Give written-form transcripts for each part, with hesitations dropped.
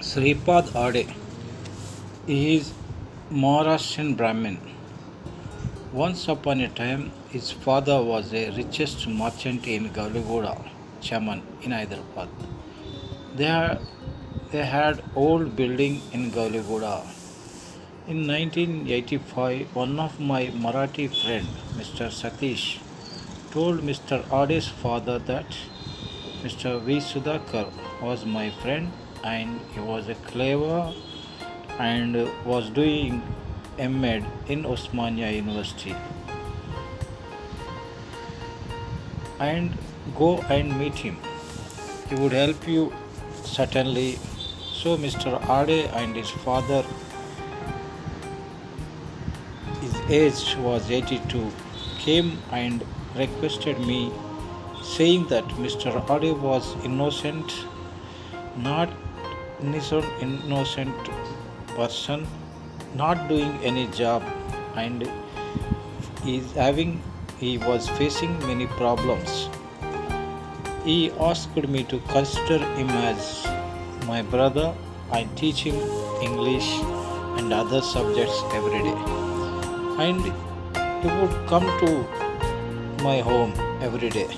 Sripad Ade. He is Maharashtrian Brahmin. Once upon a time, his father was a richest merchant in Gauligoda, Chaman, in Hyderabad. They had, they had old building in Gauligoda. In 1985, one of my Marathi friend, Mr. Satish, told Mr. Ade's father that Mr. V. Sudhakar was my friend and he was a clever and was doing M.Ed in Osmania University and go and meet him. He would help you certainly. So Mr. Ade and his father, his age was 82, came and requested me saying that Mr. Ade was innocent, not innocent person, not doing any job and he was facing many problems. He asked me to consider him as my brother and teach him English and other subjects every day. And he would come to my home every day.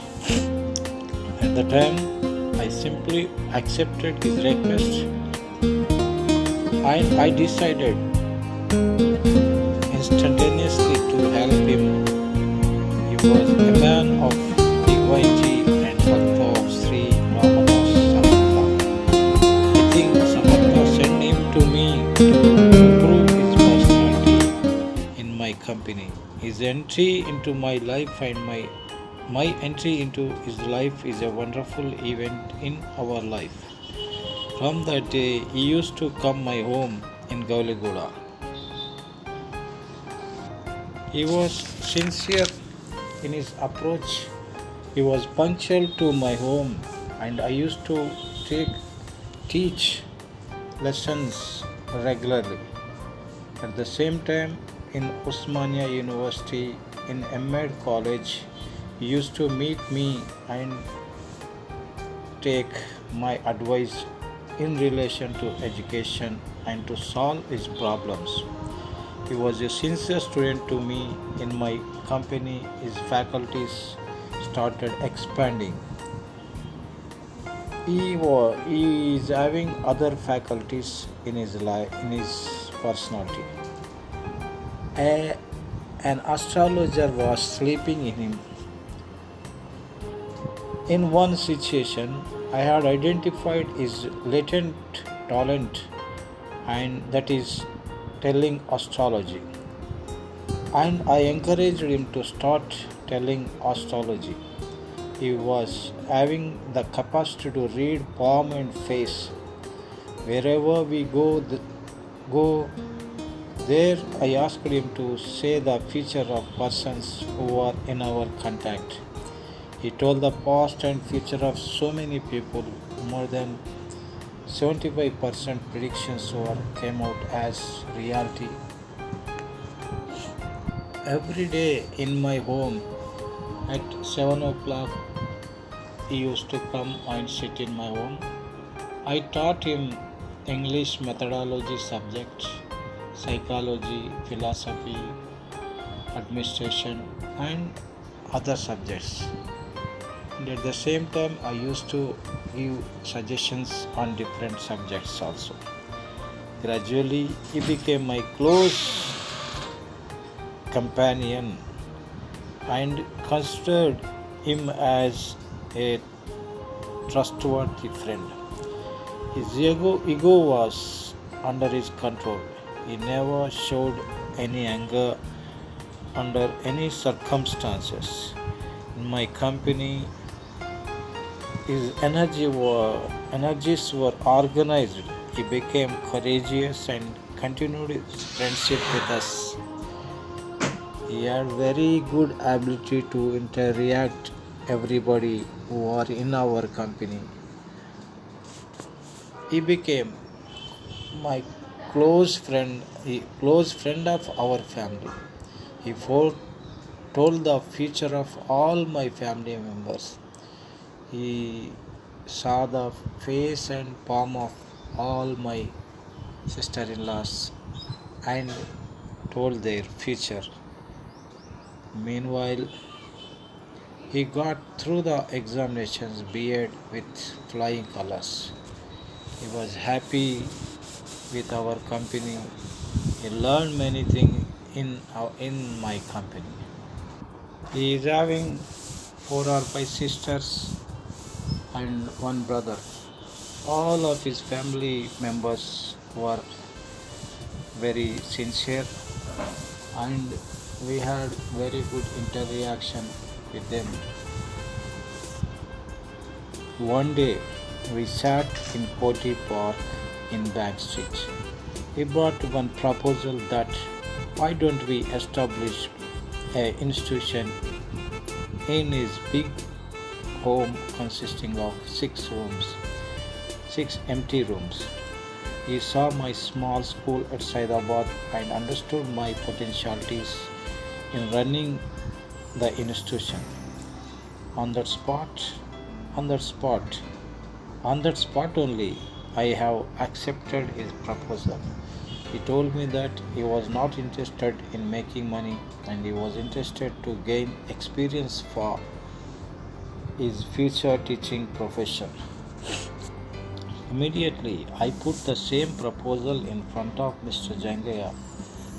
At the time, I simply accepted his request and I decided instantaneously to help him. He was a man of divinity and Bhakta of Sri Ramadas Samantha. I think Samantha sent him to me to improve his personality in my company. His entry into my life and my entry into his life is a wonderful event in our life. From that day, he used to come my home in Gauligoda. He was sincere in his approach. He was punctual to my home, and I used to teach lessons regularly. At the same time, in Osmania University, in M.Ed College, he used to meet me and take my advice in relation to education and to solve his problems. He was a sincere student to me. In my company, his faculties started expanding. He is having other faculties in his life, in his personality. A, an astrologer was sleeping in him. In one situation, I had identified his latent talent, and that is telling astrology. And I encouraged him to start telling astrology. He was having the capacity to read palm and face. Wherever we go there, I asked him to say the future of persons who are in our contact. He told the past and future of so many people. More than 75% predictions came out as reality. Every day in my home at 7 o'clock, he used to come and sit in my home. I taught him English methodology subjects, psychology, philosophy, administration, and other subjects. And at the same time, I used to give suggestions on different subjects also. Gradually, he became my close companion and considered him as a trustworthy friend. His ego was under his control. He never showed any anger under any circumstances. In my company, his energies were organized. He became courageous and continued his friendship with us. He had very good ability to interact everybody who are in our company. He became my close friend of our family. He told the future of all my family members. He saw the face and palm of all my sister in laws and told their future. Meanwhile, he got through the examinations B.Ed with flying colors. He was happy with our company. He learned many things in my company. He is having four or five sisters and one brother. All of his family members were very sincere and we had very good interaction with them. One day we sat in Koti Park in Bank Street. He brought one proposal that why don't we establish an institution in his big home consisting of 6 rooms, 6 empty rooms. He saw my small school at Saidabad and understood my potentialities in running the institution. On that spot, on that spot, on that spot only, I have accepted his proposal. He told me that he was not interested in making money and he was interested to gain experience for his future teaching profession. Immediately, I put the same proposal in front of Mr. Jangaya,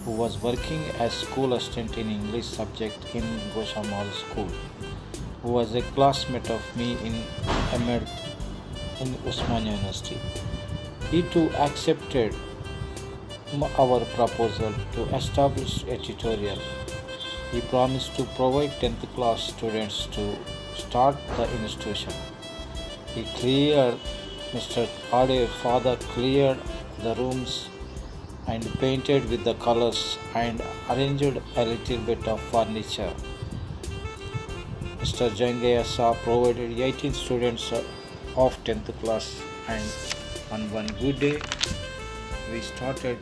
who was working as school assistant in English subject in Goshamal School, who was a classmate of me in M.Ed in Usmania University. He too accepted our proposal to establish a tutorial. He promised to provide 10th class students to start the institution. He cleared, Mr. Ade's father cleared the rooms and painted with the colors and arranged a little bit of furniture. Mr. Jangaya Saab provided 18 students of 10th class and on one good day we started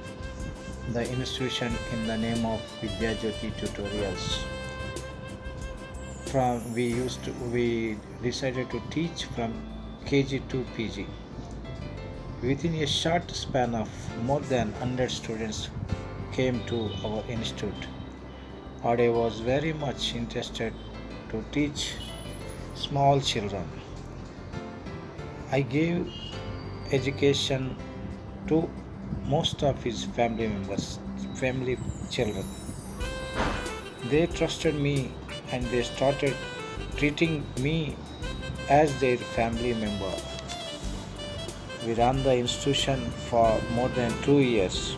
the institution in the name of Vidya Jyoti Tutorials. We decided to teach from KG to PG. Within a short span of more than 100 students came to our institute. Ade was very much interested to teach small children. I gave education to most of his family children. They trusted me and they started treating me as their family member. We ran the institution for more than 2 years.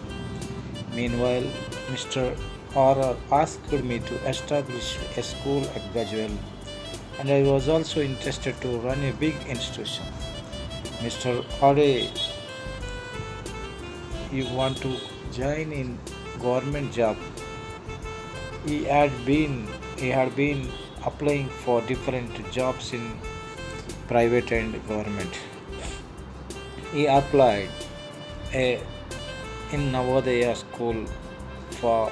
Meanwhile, Mr. R asked me to establish a school at Gajwel and I was also interested to run a big institution. Mr. Ade, you want to join in government job? He had been applying for different jobs in private and government. He applied a, in Navodaya school for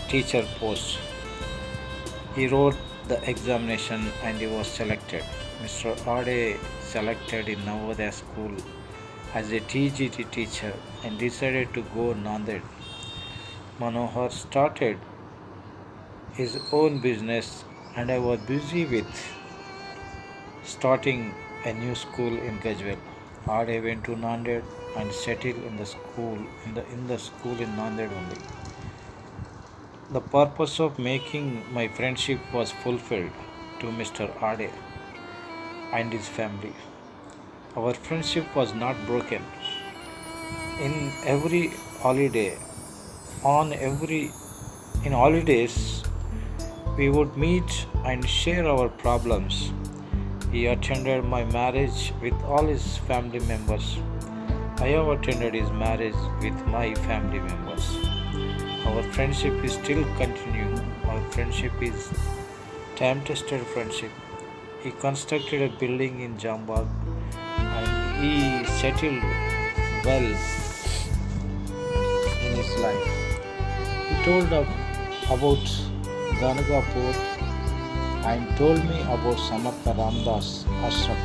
teacher post. He wrote the examination and he was selected. Mr. Ade selected in Navodaya school as a TGT teacher and decided to go Nanded. Manohar started his own business and I was busy with starting a new school in Gajwel. Ade went to Nanded and settled in the school in Nanded only. The purpose of making my friendship was fulfilled to Mr. Ade and his family. Our friendship was not broken. In every holiday, in holidays, we would meet and share our problems. He attended my marriage with all his family members. I have attended his marriage with my family members. Our friendship is still continuing. Our friendship is time-tested friendship. He constructed a building in Jambag and he settled well in his life. He told about Ganagapur and told me about Samartha Ramdas Ashram.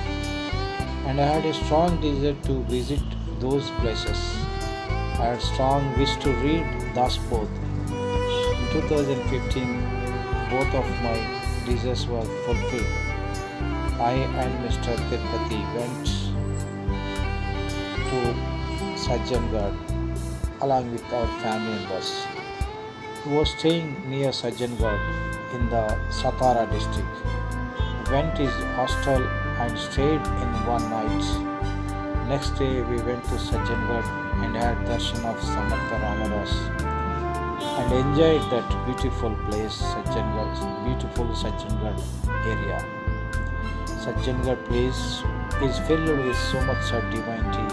and I had a strong desire to visit those places. I had strong wish to read Daspod. In 2015, both of my desires were fulfilled. I and Mr. Tirupati went to Sajjangarh along with our family members. He was staying near Sajjangarh in the Satara district. We went to his hostel and stayed in one night. Next day we went to Sajjangarh and had darshan of Samartha Ramadas and enjoyed that beautiful place, beautiful Sajjangarh area. Sajjangarh place is filled with so much of divinity,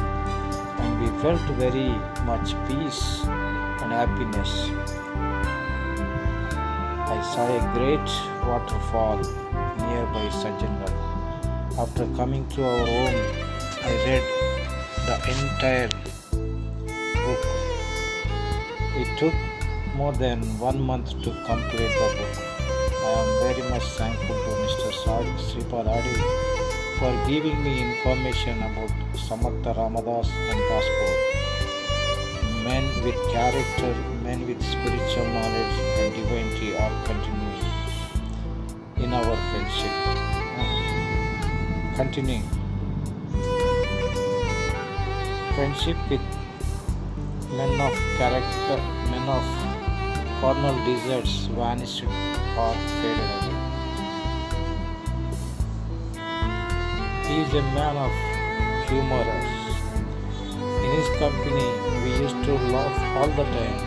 and we felt very much peace and happiness. I saw a great waterfall nearby Sajjangarh. After coming to our home, I read the entire book. It took more than 1 month to complete the book. I am very much thankful to Mr. Sripad Adi for giving me information about Samartha Ramadas and Gospel. Men with character, men with spiritual knowledge and divinity are continuing in our friendship. Continuing friendship with men of character, men of carnal desires vanished or faded away. He is a man of humor. In his company, we used to laugh all the time.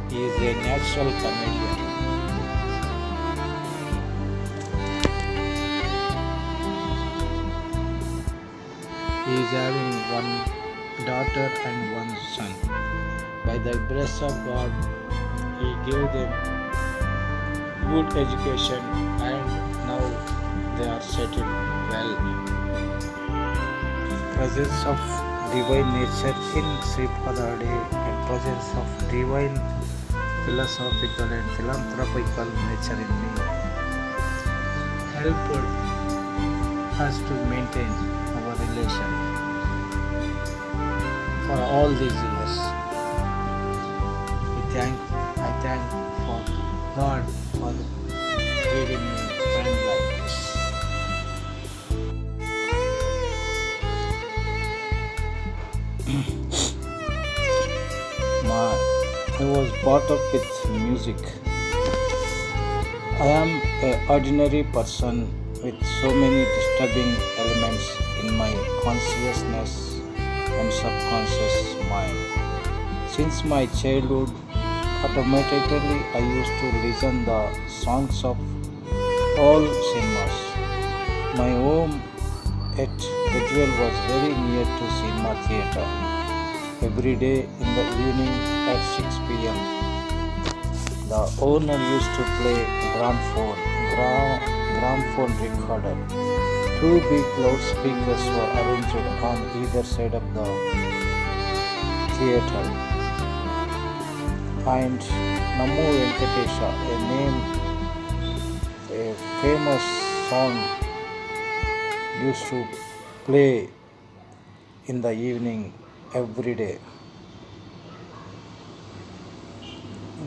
He is a natural comedian. He is having one daughter and one son. By the grace of God, He gave them good education and now they are settled well. Presence of divine nature in Sripad Adi and presence of divine philosophical and philanthropical nature in me helped us to maintain our relation for all these years. I thank for God for giving me a friend like this. I was brought up with music. I am an ordinary person with so many disturbing elements in my consciousness and subconscious mind. Since my childhood, automatically I used to listen the songs of all cinemas. My home at Bedwell was very near to cinema theatre. Every day in the evening at 6 p.m. the owner used to play gramophone recorder. Two big loudspeakers were arranged on either side of the theatre. And Namu Venkatesha, a famous song, used to play in the evening every day.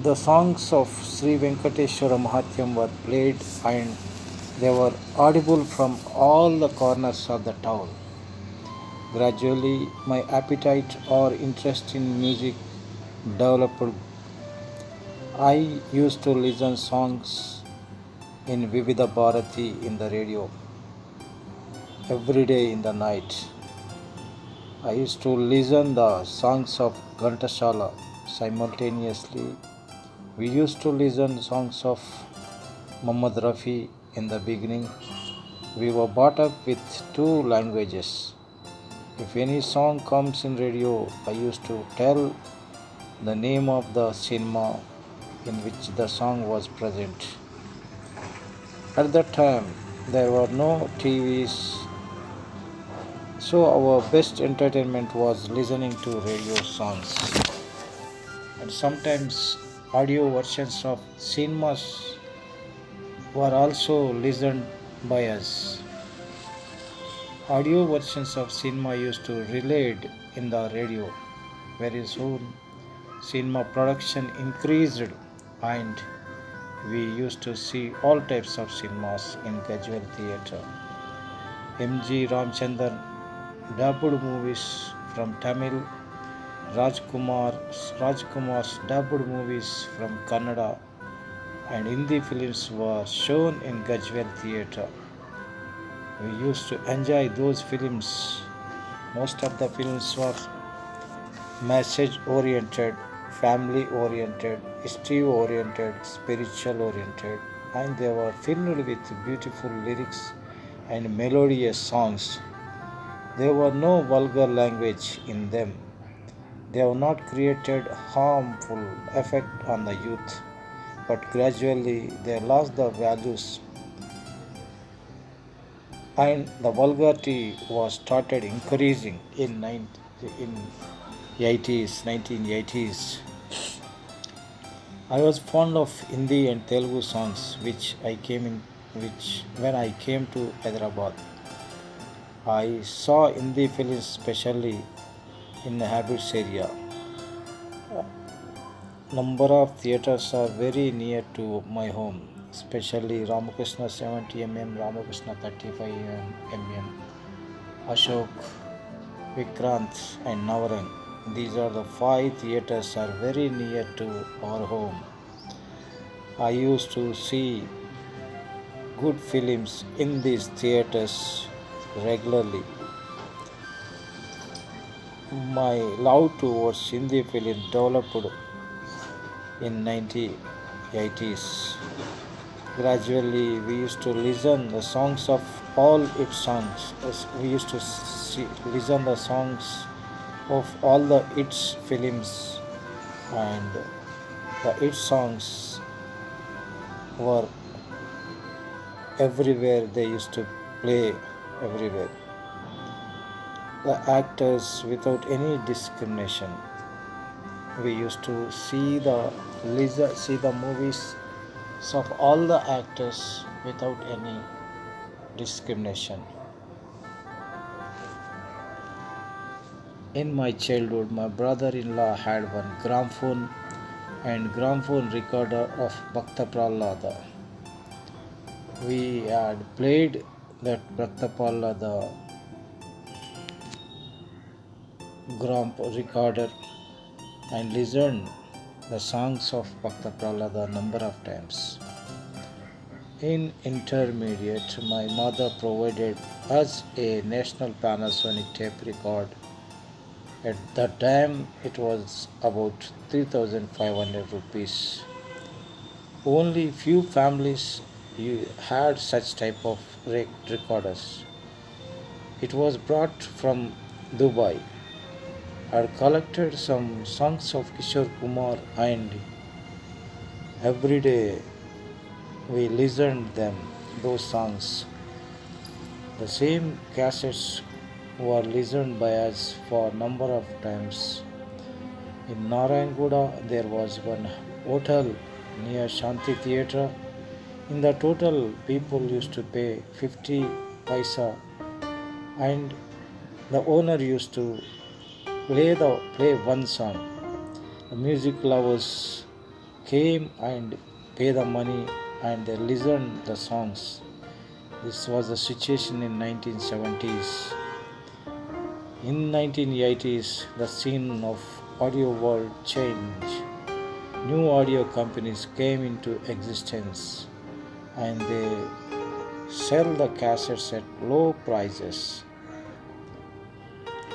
The songs of Sri Venkateshwara Mahatyam were played and they were audible from all the corners of the town. Gradually, my appetite or interest in music developed. I used to listen songs in Vividha Bharati in the radio every day in the night. I used to listen the songs of Ghantashala simultaneously. We used to listen songs of Muhammad Rafi in the beginning. We were brought up with two languages. If any song comes in radio, I used to tell the name of the cinema in which the song was present. At that time, there were no TVs, so our best entertainment was listening to radio songs. And sometimes audio versions of cinemas were also listened by us. Audio versions of cinema used to relayed in the radio. Very soon, cinema production increased and we used to see all types of cinemas in casual theatre. M.G. Ramchandran dubbed movies from Tamil, Rajkumar's dubbed movies from Kannada, and Hindi films were shown in casual theatre. We used to enjoy those films. Most of the films were message oriented, family oriented, history oriented, spiritual oriented, and they were filled with beautiful lyrics and melodious songs. There were no vulgar language in them. They have not created harmful effect on the youth, but gradually they lost the values and the vulgarity was started increasing in 1980s. I was fond of Hindi and Telugu songs which when I came to Hyderabad. I saw Hindi films especially in the Habits area. Number of theaters are very near to my home, especially Ramakrishna 70 mm, Ramakrishna 35 mm, Ashok, Vikrant, and Navarang. These are the five theaters are very near to our home. I used to see good films in these theaters regularly. My love towards Hindi film developed in 1980s. Gradually, we used to listen the songs of all its songs. We used to listen the songs of all the its films, and the its songs were everywhere. They used to play everywhere. The actors without any discrimination. We used to see the movies of all the actors without any discrimination. In my childhood, my brother-in-law had one gramophone and gramophone recorder of Bhakta Prahlada. We had played that Bhakta Prahlada recorder and listened the songs of Bhakta Prahlada number of times. In intermediate, my mother provided us a national Panasonic tape record. At that time, it was about 3,500 rupees. Only few families had such type of recorders. It was brought from Dubai. I had collected some songs of Kishore Kumar and every day we listened them, those songs. The same cassettes were listened by us for a number of times. In Narayanguda there was one hotel near Shanti Theatre. In the total people used to pay 50 paisa and the owner used to play one song. The music lovers came and pay the money and they listened the songs. This was the situation in 1970s. In 1980s, the scene of audio world changed. New audio companies came into existence and they sell the cassettes at low prices.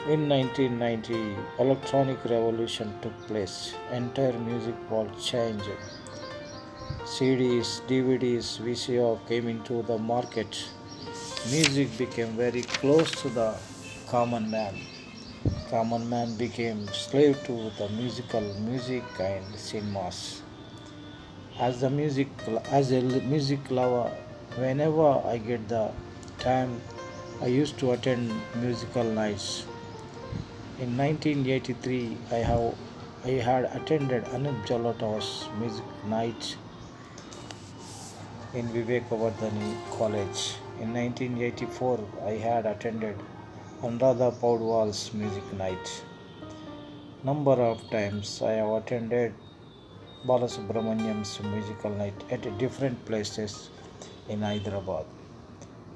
In 1990, electronic revolution took place. Entire music world changed. CDs, DVDs, VCR came into the market. Music became very close to the common man. Common man became slave to the music and cinemas. As a music lover, whenever I get the time, I used to attend musical nights. In 1983, I had attended Anup Jalot's music night in Vivekavardhani College. In 1984, I had attended Anuradha Paudwal's music night. Number of times I have attended Balasubramaniam's musical night at different places in Hyderabad.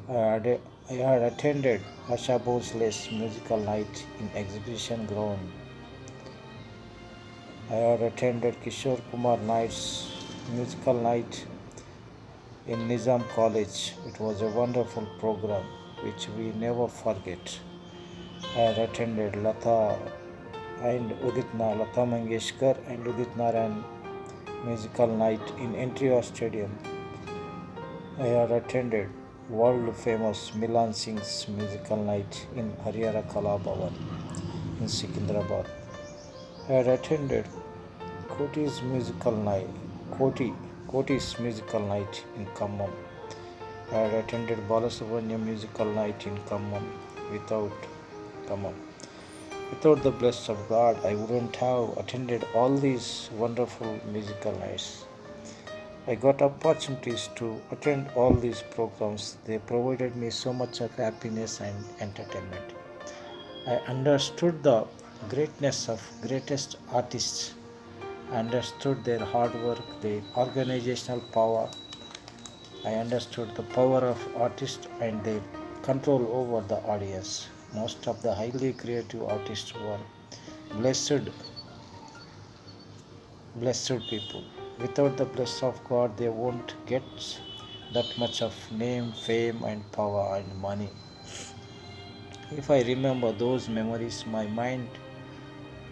I had, I had attended Asha Bhosle's musical night in exhibition ground. I had attended Kishore Kumar Night's musical night in Nizam College. It was a wonderful program which we never forget. I had attended Lata Mangeshkar and Udit Narayan musical night in NTR Stadium. I had attended world famous Milan Singh's musical night in Harihara Kala Bhavan in Secunderabad. I had attended Koti's musical night, Koti, Koti's musical night in Khammam. I had attended Balasubramaniam musical night in without Khammam. Without the blessing of God, I wouldn't have attended all these wonderful musical nights. I got opportunities to attend all these programs. They provided me so much of happiness and entertainment. I understood the greatness of greatest artists. I understood their hard work, their organizational power. I understood the power of artists and their control over the audience. Most of the highly creative artists were blessed, blessed people. Without the blessing of God, they won't get that much of name, fame, and power and money. If I remember those memories, my mind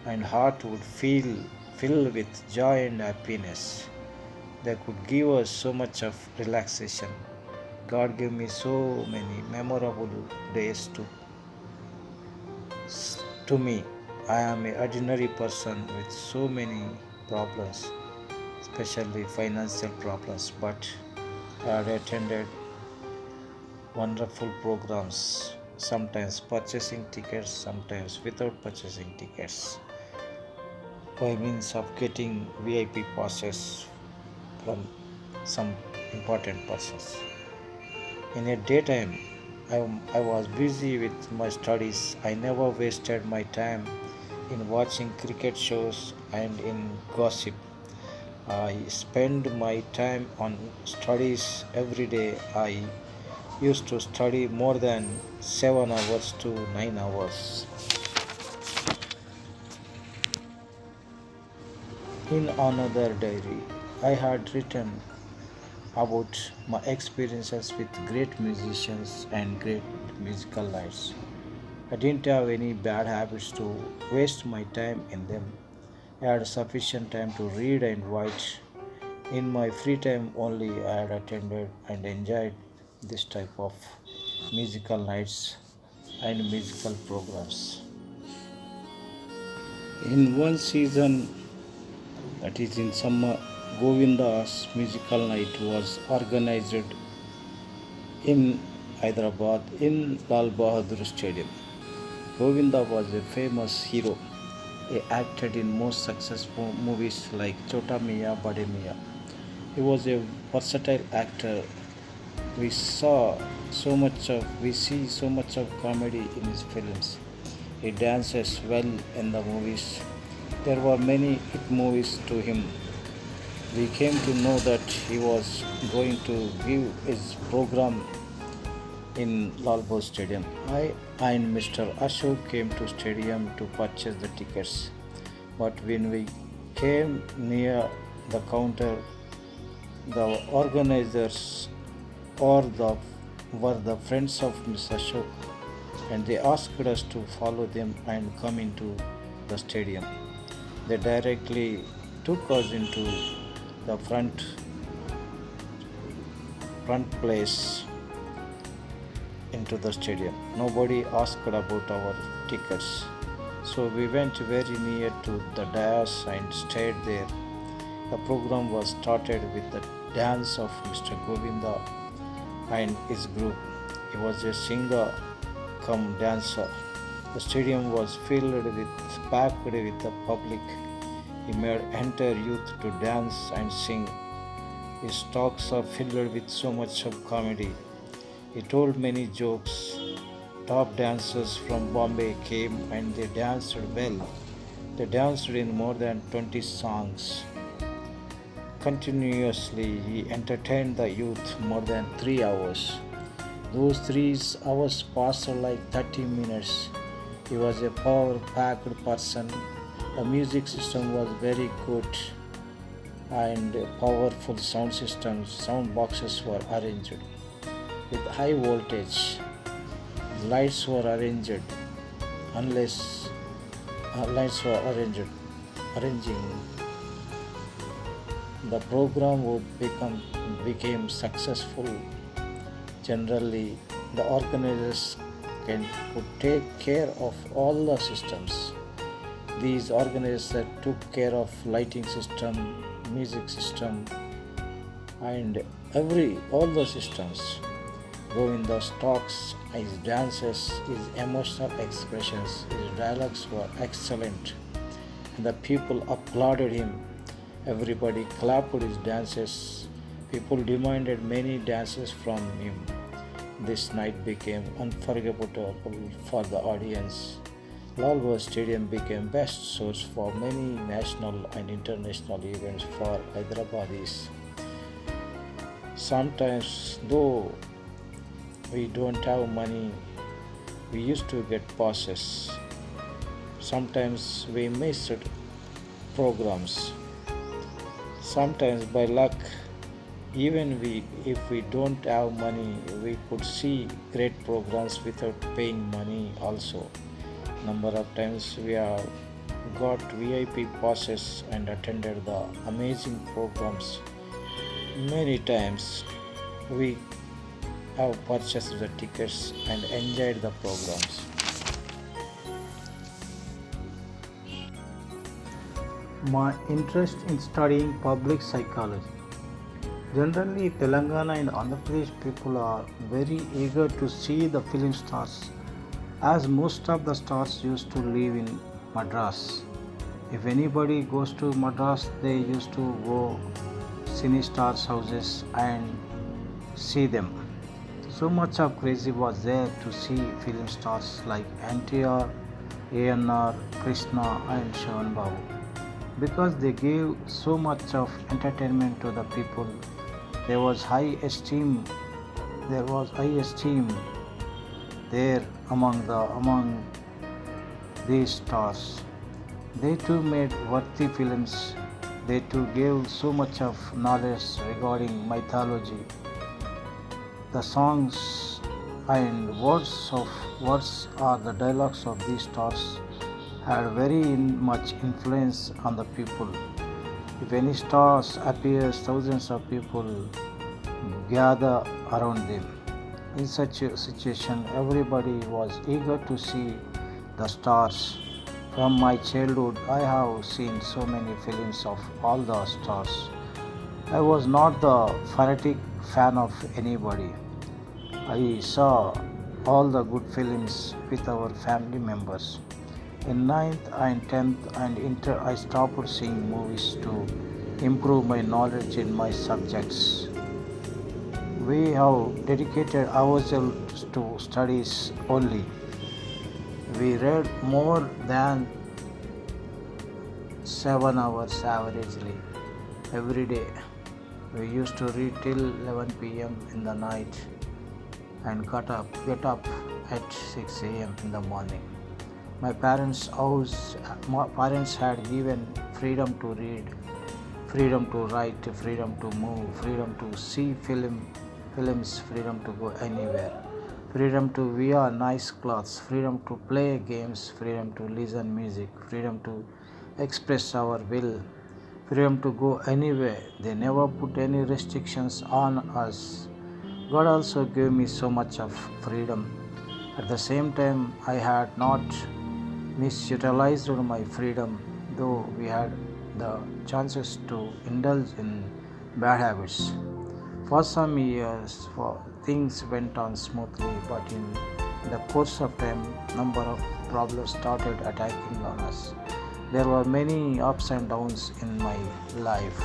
and heart would feel filled with joy and happiness. They could give us so much of relaxation. God gave me so many memorable days to me. I am an ordinary person with so many problems, especially financial problems, but I had attended wonderful programs, sometimes purchasing tickets, sometimes without purchasing tickets, by means of getting VIP passes from some important persons. In a daytime, I was busy with my studies. I never wasted my time in watching cricket shows and in gossip. I spend my time on studies every day. I used to study more than 7 hours to 9 hours. In another diary, I had written about my experiences with great musicians and great musical nights. I didn't have any bad habits to waste my time in them. I had sufficient time to read and write. In my free time only I had attended and enjoyed this type of musical nights and musical programs. In one season, that is in summer, Govinda's musical night was organized in Hyderabad in Lal Bahadur Stadium. Govinda was a famous hero. He acted in most successful movies like Chota Mia Bade Mia. He was a versatile actor. We see so much of comedy in his films. He dances well in the movies. There were many hit movies to him. We came to know that he was going to give his program in Lalbagh Stadium. I and Mr. Ashok came to stadium to purchase the tickets. But when we came near the counter, the organizers or the were the friends of Mr. Ashok, and they asked us to follow them and come into the stadium. They directly took us into the front place into the stadium. Nobody asked about our tickets. So we went very near to the dais and stayed there. The program was started with the dance of Mr. Govinda and his group. He was a singer come dancer. The stadium was packed with the public. He made entire youth to dance and sing. His talks are filled with so much of comedy. He told many jokes. Top dancers from Bombay came and they danced well. They danced in more than 20 songs. Continuously, he entertained the youth more than 3 hours. Those 3 hours passed like 30 minutes. He was a power packed person. The music system was very good and powerful sound systems, sound boxes were arranged with high voltage. Lights were arranged unless lights were arranging. The program became successful. Generally, the organizers could take care of all the systems. These organizers took care of lighting system, music system, and all the systems. Govinda's talks, his dances, his emotional expressions, his dialogues were excellent, and the people applauded him. Everybody clapped his dances. People demanded many dances from him. This night became unforgettable for the audience. Lal Bahut Stadium became best source for many national and international events for Hyderabadis. Sometimes, though we don't have money, we used to get passes. Sometimes we missed programs. Sometimes by luck, if we don't have money, we could see great programs without paying money also. Number of times we have got VIP passes and attended the amazing programs. Many times we have purchased the tickets and enjoyed the programs. My interest in studying public psychology. Generally, Telangana and Andhra Pradesh people are very eager to see the film stars, as most of the stars used to live in Madras. If anybody goes to Madras, they used to go cine stars' houses and see them. So much of crazy was there to see film stars like NTR, ANR, Krishna, and Shavan Babu, because they gave so much of entertainment to the people. There was high esteem. There was high esteem there among these stars. They too made worthy films. They too gave so much of knowledge regarding mythology. The songs and words or the dialogues of these stars had very much influence on the people. If any stars appears, thousands of people gather around them. In such a situation, everybody was eager to see the stars. From my childhood, I have seen so many films of all the stars. I was not the fanatic fan of anybody. I saw all the good films with our family members. In ninth and 10th and inter, I stopped seeing movies to improve my knowledge in my subjects. We have dedicated ourselves to studies only. We read more than 7 hours averagely every day. We used to read till 11 p.m. in the night and get up at 6 a.m. in the morning. My parents had given freedom to read, freedom to write, freedom to move, freedom to see films, freedom to go anywhere, freedom to wear nice clothes, freedom to play games, freedom to listen music, freedom to express our will, freedom to go anywhere. They never put any restrictions on us. God also gave me so much of freedom. At the same time, I had not misutilized my freedom, though we had the chances to indulge in bad habits. For some years, things went on smoothly, but in the course of time, number of problems started attacking on us. There were many ups and downs in my life.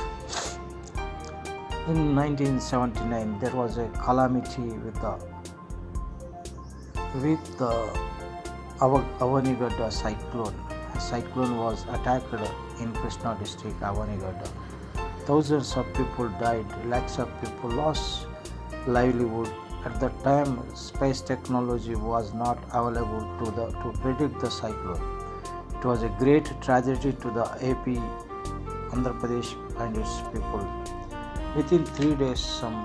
In 1979, there was a calamity with the with the Avanigadda cyclone. A cyclone was attacked in Krishna district, Avanigadda. Thousands of people died, lakhs of people lost livelihood. At the time, space technology was not available to predict the cyclone. It was a great tragedy to the AP, Andhra Pradesh and its people. Within 3 days, some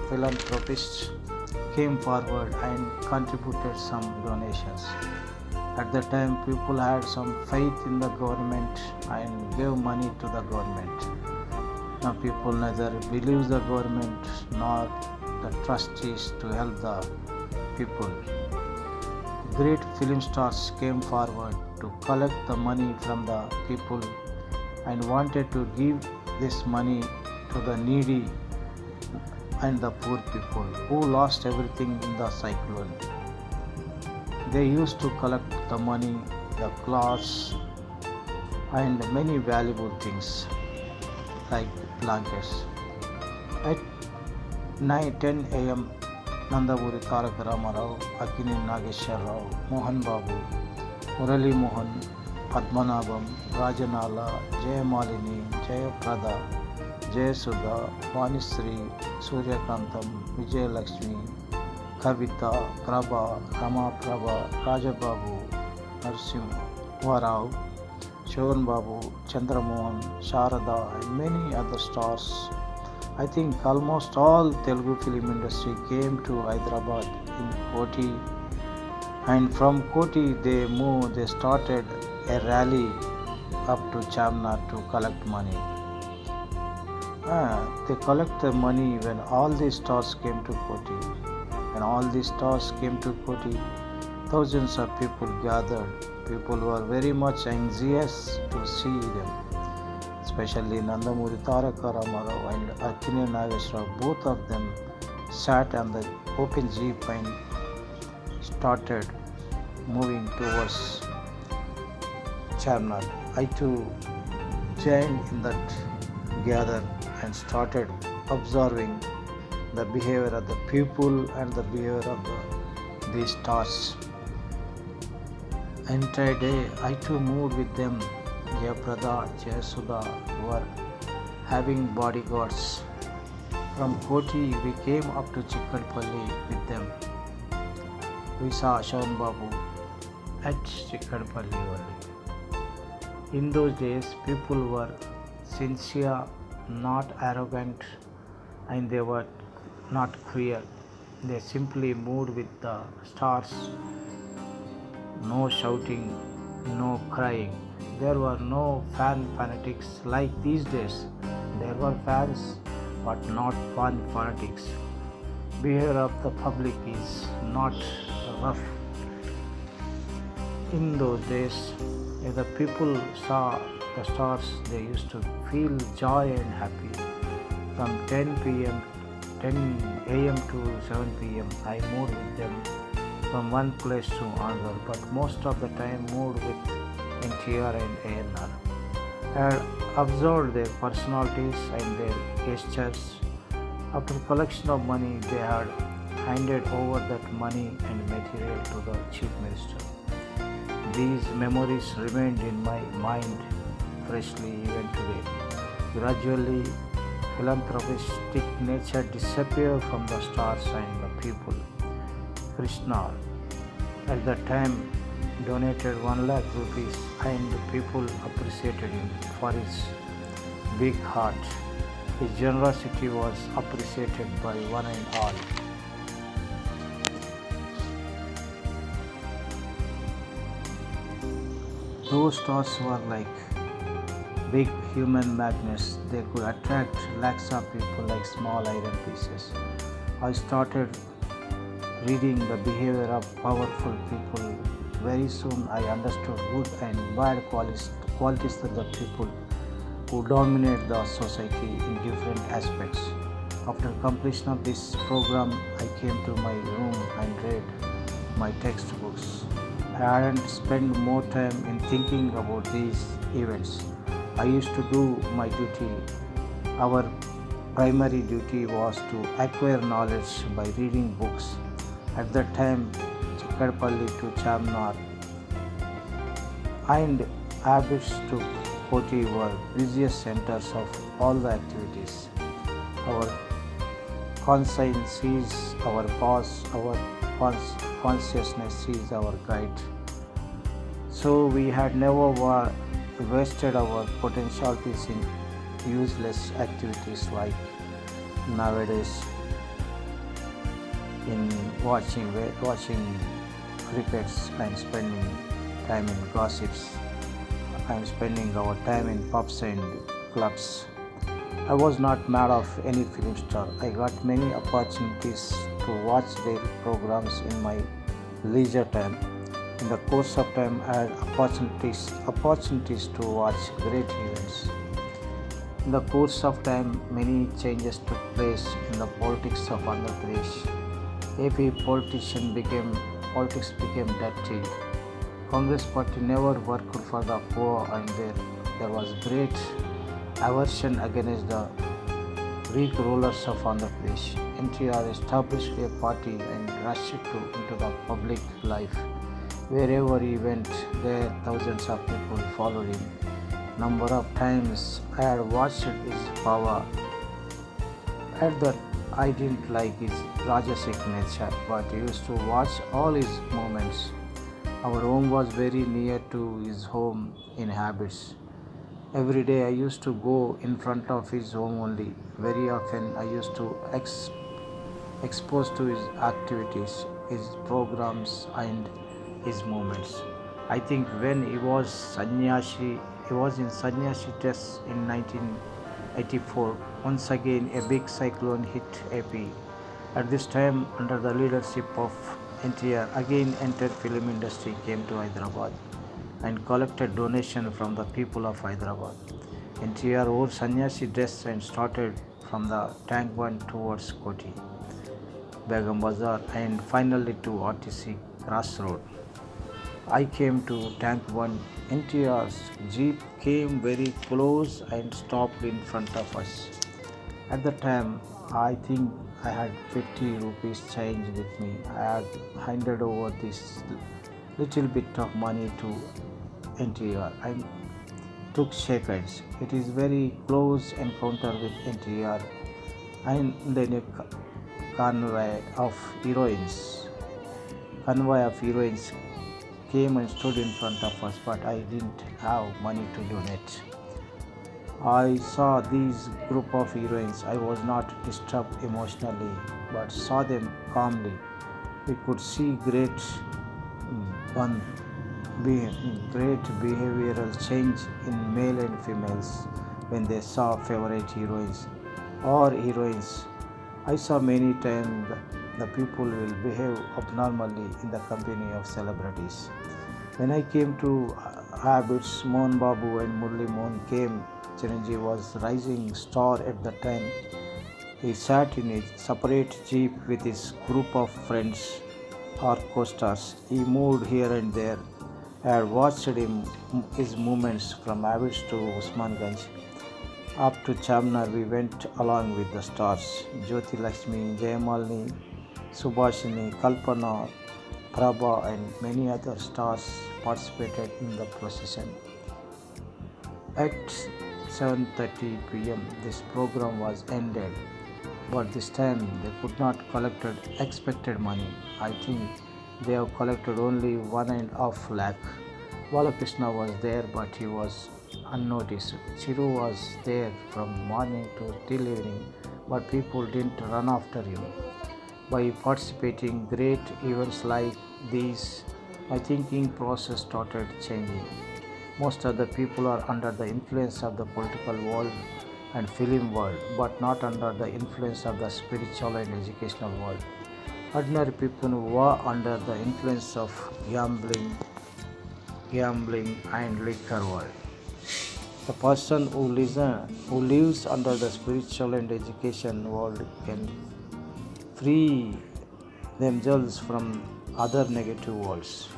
philanthropists came forward and contributed some donations. At the time, people had some faith in the government and gave money to the government. Now, people neither believe the government nor the trustees to help the people. Great film stars came forward to collect the money from the people and wanted to give this money to the needy and the poor people who lost everything in the cyclone. They used to collect the money, the clothes, and many valuable things like blankets. At 9:10 a.m., Nandaburi Tarak Ramarao, Akini Nageshwar Rao, Mohan Babu, Murali Mohan, Padmanabham, Rajanala, Jayamalini, Jayaprada, Jayasudha, Vanisri, Suryakantam, Vijayalakshmi, Kavita, Prabha, Rama Prabha, Rajababu, Narsimha Rao, Shovan Babu, Chandramohan, Sharada, and many other stars. I think almost all Telugu film industry came to Hyderabad in Koti, and from Koti they started a rally up to Chamnar to collect money. They collect the money when all the stars came to Koti. When all the stars came to Koti, thousands of people gathered. People were very much anxious to see them. Especially Nandamuri Taraka Ramarao and Akine Nageshwar, both of them sat on the open jeep and started moving towards Charnar. I too joined in that gather and started observing the behavior of the people and the behavior of these stars. Entire day I too moved with them. Jayaprada, Jayasudha were having bodyguards. From Koti we came up to Chikadpalli with them. We saw Shovan Babu at Chikadpalli only. In those days people were sincere, not arrogant, and they were not cruel. They simply moved with the stars. No shouting, no crying. There were no fanatics like these days. There were fans, but not fanatics. Behavior of the public is not rough. In those days, if the people saw the stars, they used to feel joy and happy. From 10 a.m. to 7 p.m. I moved with them from one place to another, but most of the time moved with NTR and ANR. I had observed their personalities and their gestures. After collection of money, they had handed over that money and material to the Chief Minister. These memories remained in my mind freshly even today. Gradually, philanthropistic nature disappeared from the stars and the people. Krishna at that time donated 1 lakh rupees and people appreciated him for his big heart. His generosity was appreciated by one and all. Those stars were like big human magnets. They could attract lakhs of people like small iron pieces. I started reading the behavior of powerful people. Very soon I understood good and bad qualities of the people who dominate the society in different aspects. After completion of this program, I came to my room and read my textbooks. I hadn't spent more time in thinking about these events. I used to do my duty. Our primary duty was to acquire knowledge by reading books. At that time, Kukadpalli to Chamnar, and habits to Koti were busiest centers of all the activities. Our conscience is our boss, our consciousness is our guide. So we had never wasted our potentialities in useless activities like nowadays in watching crickets and spending time in gossips. I am spending our time in pubs and clubs. I was not mad of any film star. I got many opportunities to watch their programs in my leisure time. In the course of time, I had opportunities to watch great events. In the course of time, many changes took place in the politics of Andhra Pradesh. AP politics became dirty. Congress party never worked for the poor, and there was great aversion against the weak rulers of Andhra Pradesh. NTR established a party and rushed into the public life. Wherever he went, there thousands of people followed him. Number of times I had watched his power. At that, I didn't like his Rajasic nature, but I used to watch all his movements. Our home was very near to his home in habits. Every day I used to go in front of his home only. Very often I used to expose to his activities, his programs and his movements. I think when he was in sannyasi dress in 1984. Once again a big cyclone hit AP. At this time, under the leadership of NTR, again entered film industry, came to Hyderabad and collected donation from the people of Hyderabad. NTR wore sannyasi dress and started from the Tank One towards Koti, Begum Bazaar, and finally to RTC Crossroad. I came to Tank One. NTR's jeep came very close and stopped in front of us. At the time, I think I had 50 rupees change with me. I had handed over this little bit of money to NTR and took shake hands. It is very close encounter with NTR, and then a heroines. Convoy of heroines came and stood in front of us, but I didn't have money to donate. I saw these group of heroines. I was not disturbed emotionally, but saw them calmly. We could see one great behavioral change in male and females when they saw favorite heroines or heroines. I saw many times the people will behave abnormally in the company of celebrities. When I came to habits, Mohan Babu and Murli Mohan came. Chiranjeev was rising star at the time. He sat in a separate jeep with his group of friends or co-stars. He moved here and there. I had watched his movements from Abids to Usmanganj. Up to Chamnar, we went along with the stars. Jyoti Lakshmi, Jayamalini, Subhashini, Kalpana, Prabha, and many other stars participated in the procession. At 7:30 p.m., this program was ended, but this time they could not collect expected money. I think they have collected only 1.5 lakh. Balakrishna was there, but he was unnoticed. Chiru was there from morning till evening, but people didn't run after him. By participating great events like these, my thinking process started changing. Most of the people are under the influence of the political world and film world, but not under the influence of the spiritual and educational world. Ordinary people were under the influence of gambling and liquor world. The person who lives under the spiritual and education world can free themselves from other negative worlds.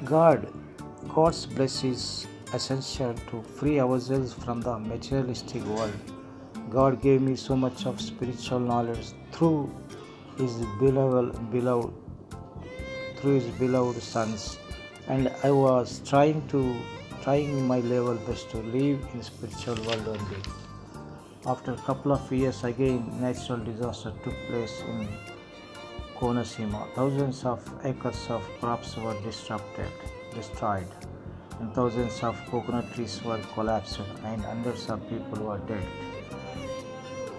God's blessing is essential to free ourselves from the materialistic world. God gave me so much of spiritual knowledge His beloved, through His beloved sons, and I was trying my level best to live in spiritual world only. After a couple of years, again natural disaster took place in Konosima. Thousands of acres of crops were destroyed, and thousands of coconut trees were collapsed, and hundreds of people were dead.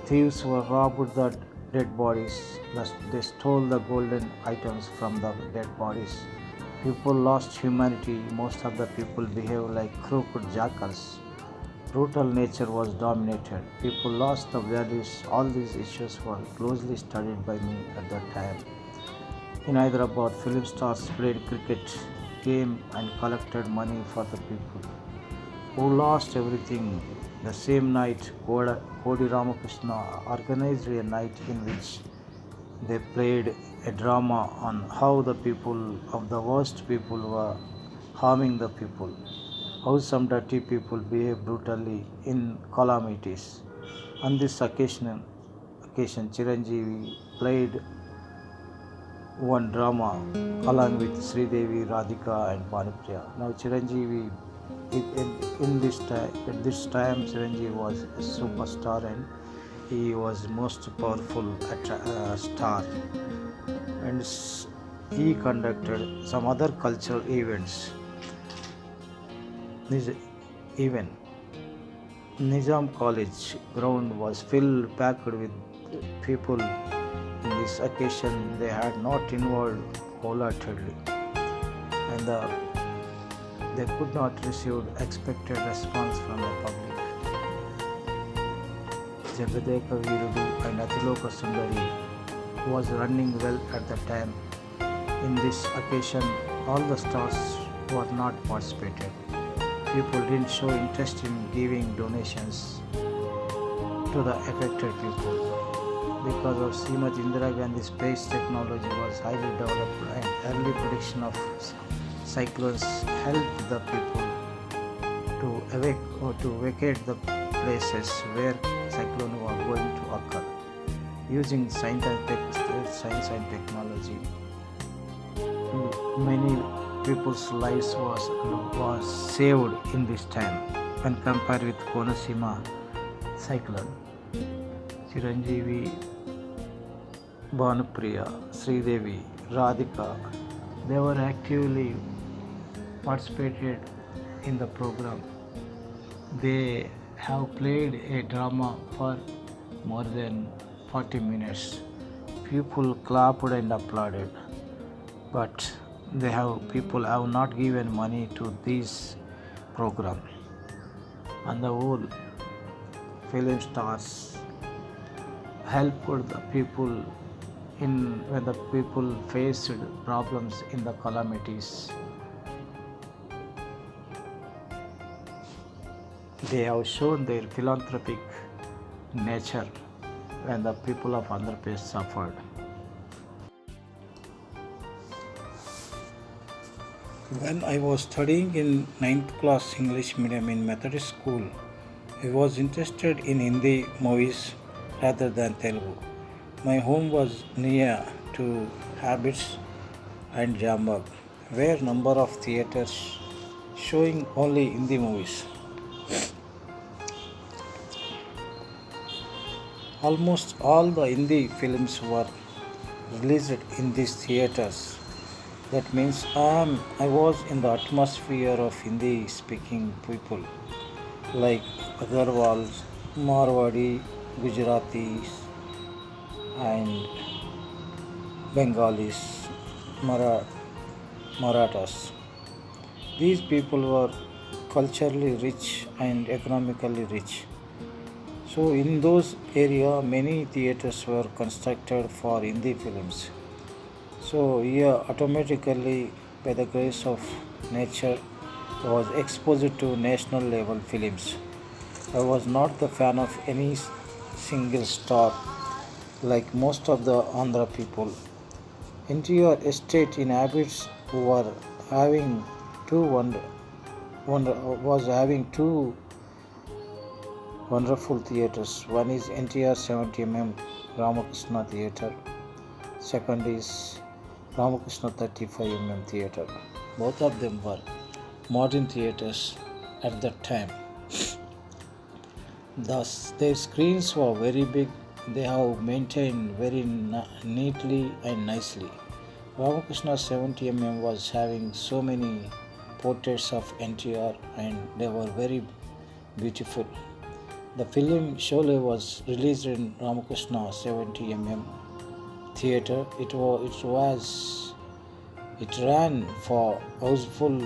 Thieves were robbed the dead bodies. Thus, they stole the golden items from the dead bodies. People lost humanity. Most of the people behaved like crooked jackals. Brutal nature was dominated. People lost the values. All these issues were closely studied by me at that time. In Hyderabad, film stars played cricket game and collected money for the people who lost everything. The same night, Kodi Ramakrishna organized a night in which they played a drama on how the people of the worst people were harming the people, how some dirty people behave brutally in calamities. On this occasion Chiranjeevi played one drama along with Sridevi, Radhika, and Bhanupriya. Now Chiranjeevi, at this time, Chiranjeevi was a superstar and he was most powerful star, and he conducted some other cultural events. Even Nizam College ground was packed with people. In this occasion, they had not involved wholeheartedly, and they could not receive expected response from the public. Jagadeka Virudu and Atiloka Sundari was running well at the time. In this occasion, all the stars were not participated. People didn't show interest in giving donations to the affected people. Because of Srimati Indira Gandhi's space technology was highly developed and early prediction of cyclones helped the people to vacate the places where cyclone were going to occur. Using science and technology, many people's lives was saved in this time when compared with Konosima cyclone. Chiranjeevi, Bhanupriya, Sridevi, Radhika, they were actively participated in the program. They have played a drama for more than 40 minutes. People clapped and applauded, but people have not given money to this program. On the whole, film stars helped the people when the people faced problems in the calamities. They have shown their philanthropic nature when the people of Andhra Pradesh suffered. When I was studying in 9th class English medium in Methodist school, I was interested in Hindi movies rather than Telugu. My home was near to Habits and Jambag, where number of theatres showing only Hindi movies. Almost all the Hindi films were released in these theatres. That means I was in the atmosphere of Hindi speaking people like Agarwals, Marwadi, Gujaratis, and Bengalis, Marathas. These people were culturally rich and economically rich. So in those areas, many theatres were constructed for Hindi films. So here automatically, by the grace of nature, I was exposed to national level films. I was not the fan of any single star like most of the Andhra people. Interior estate inhabitants who were having two wonderful theatres. One is NTR 70 Ramakrishna Theatre. Second is Ramakrishna 35 Theatre. Both of them were modern theatres at that time. Thus, their screens were very big. They have maintained very neatly and nicely. Ramakrishna 70 was having so many portraits of NTR and they were very beautiful. The film Sholay was released in Ramakrishna 70 theatre. It ran for houseful.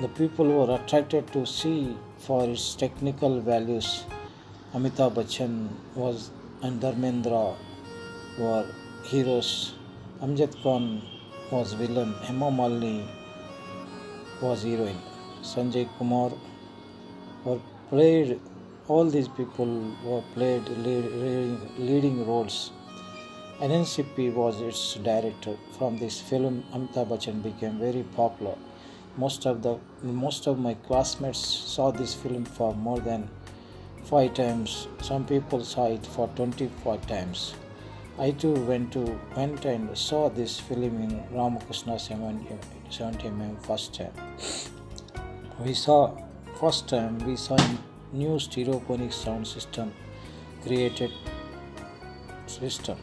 The people were attracted to see for its technical values. Amitabh Bachchan was and Dharmendra were heroes. Amjad Khan was villain. Hema Malini was heroine. Sanjay Kumar were played. All these people were played leading roles. NNCP was its director. From this film, Amitabh Bachchan became very popular. Most of my classmates saw this film for more than 5 times. Some people saw it for 25 times. I too went and saw this film in Ramakrishna 70 first time. We saw a new stereophonic sound created system.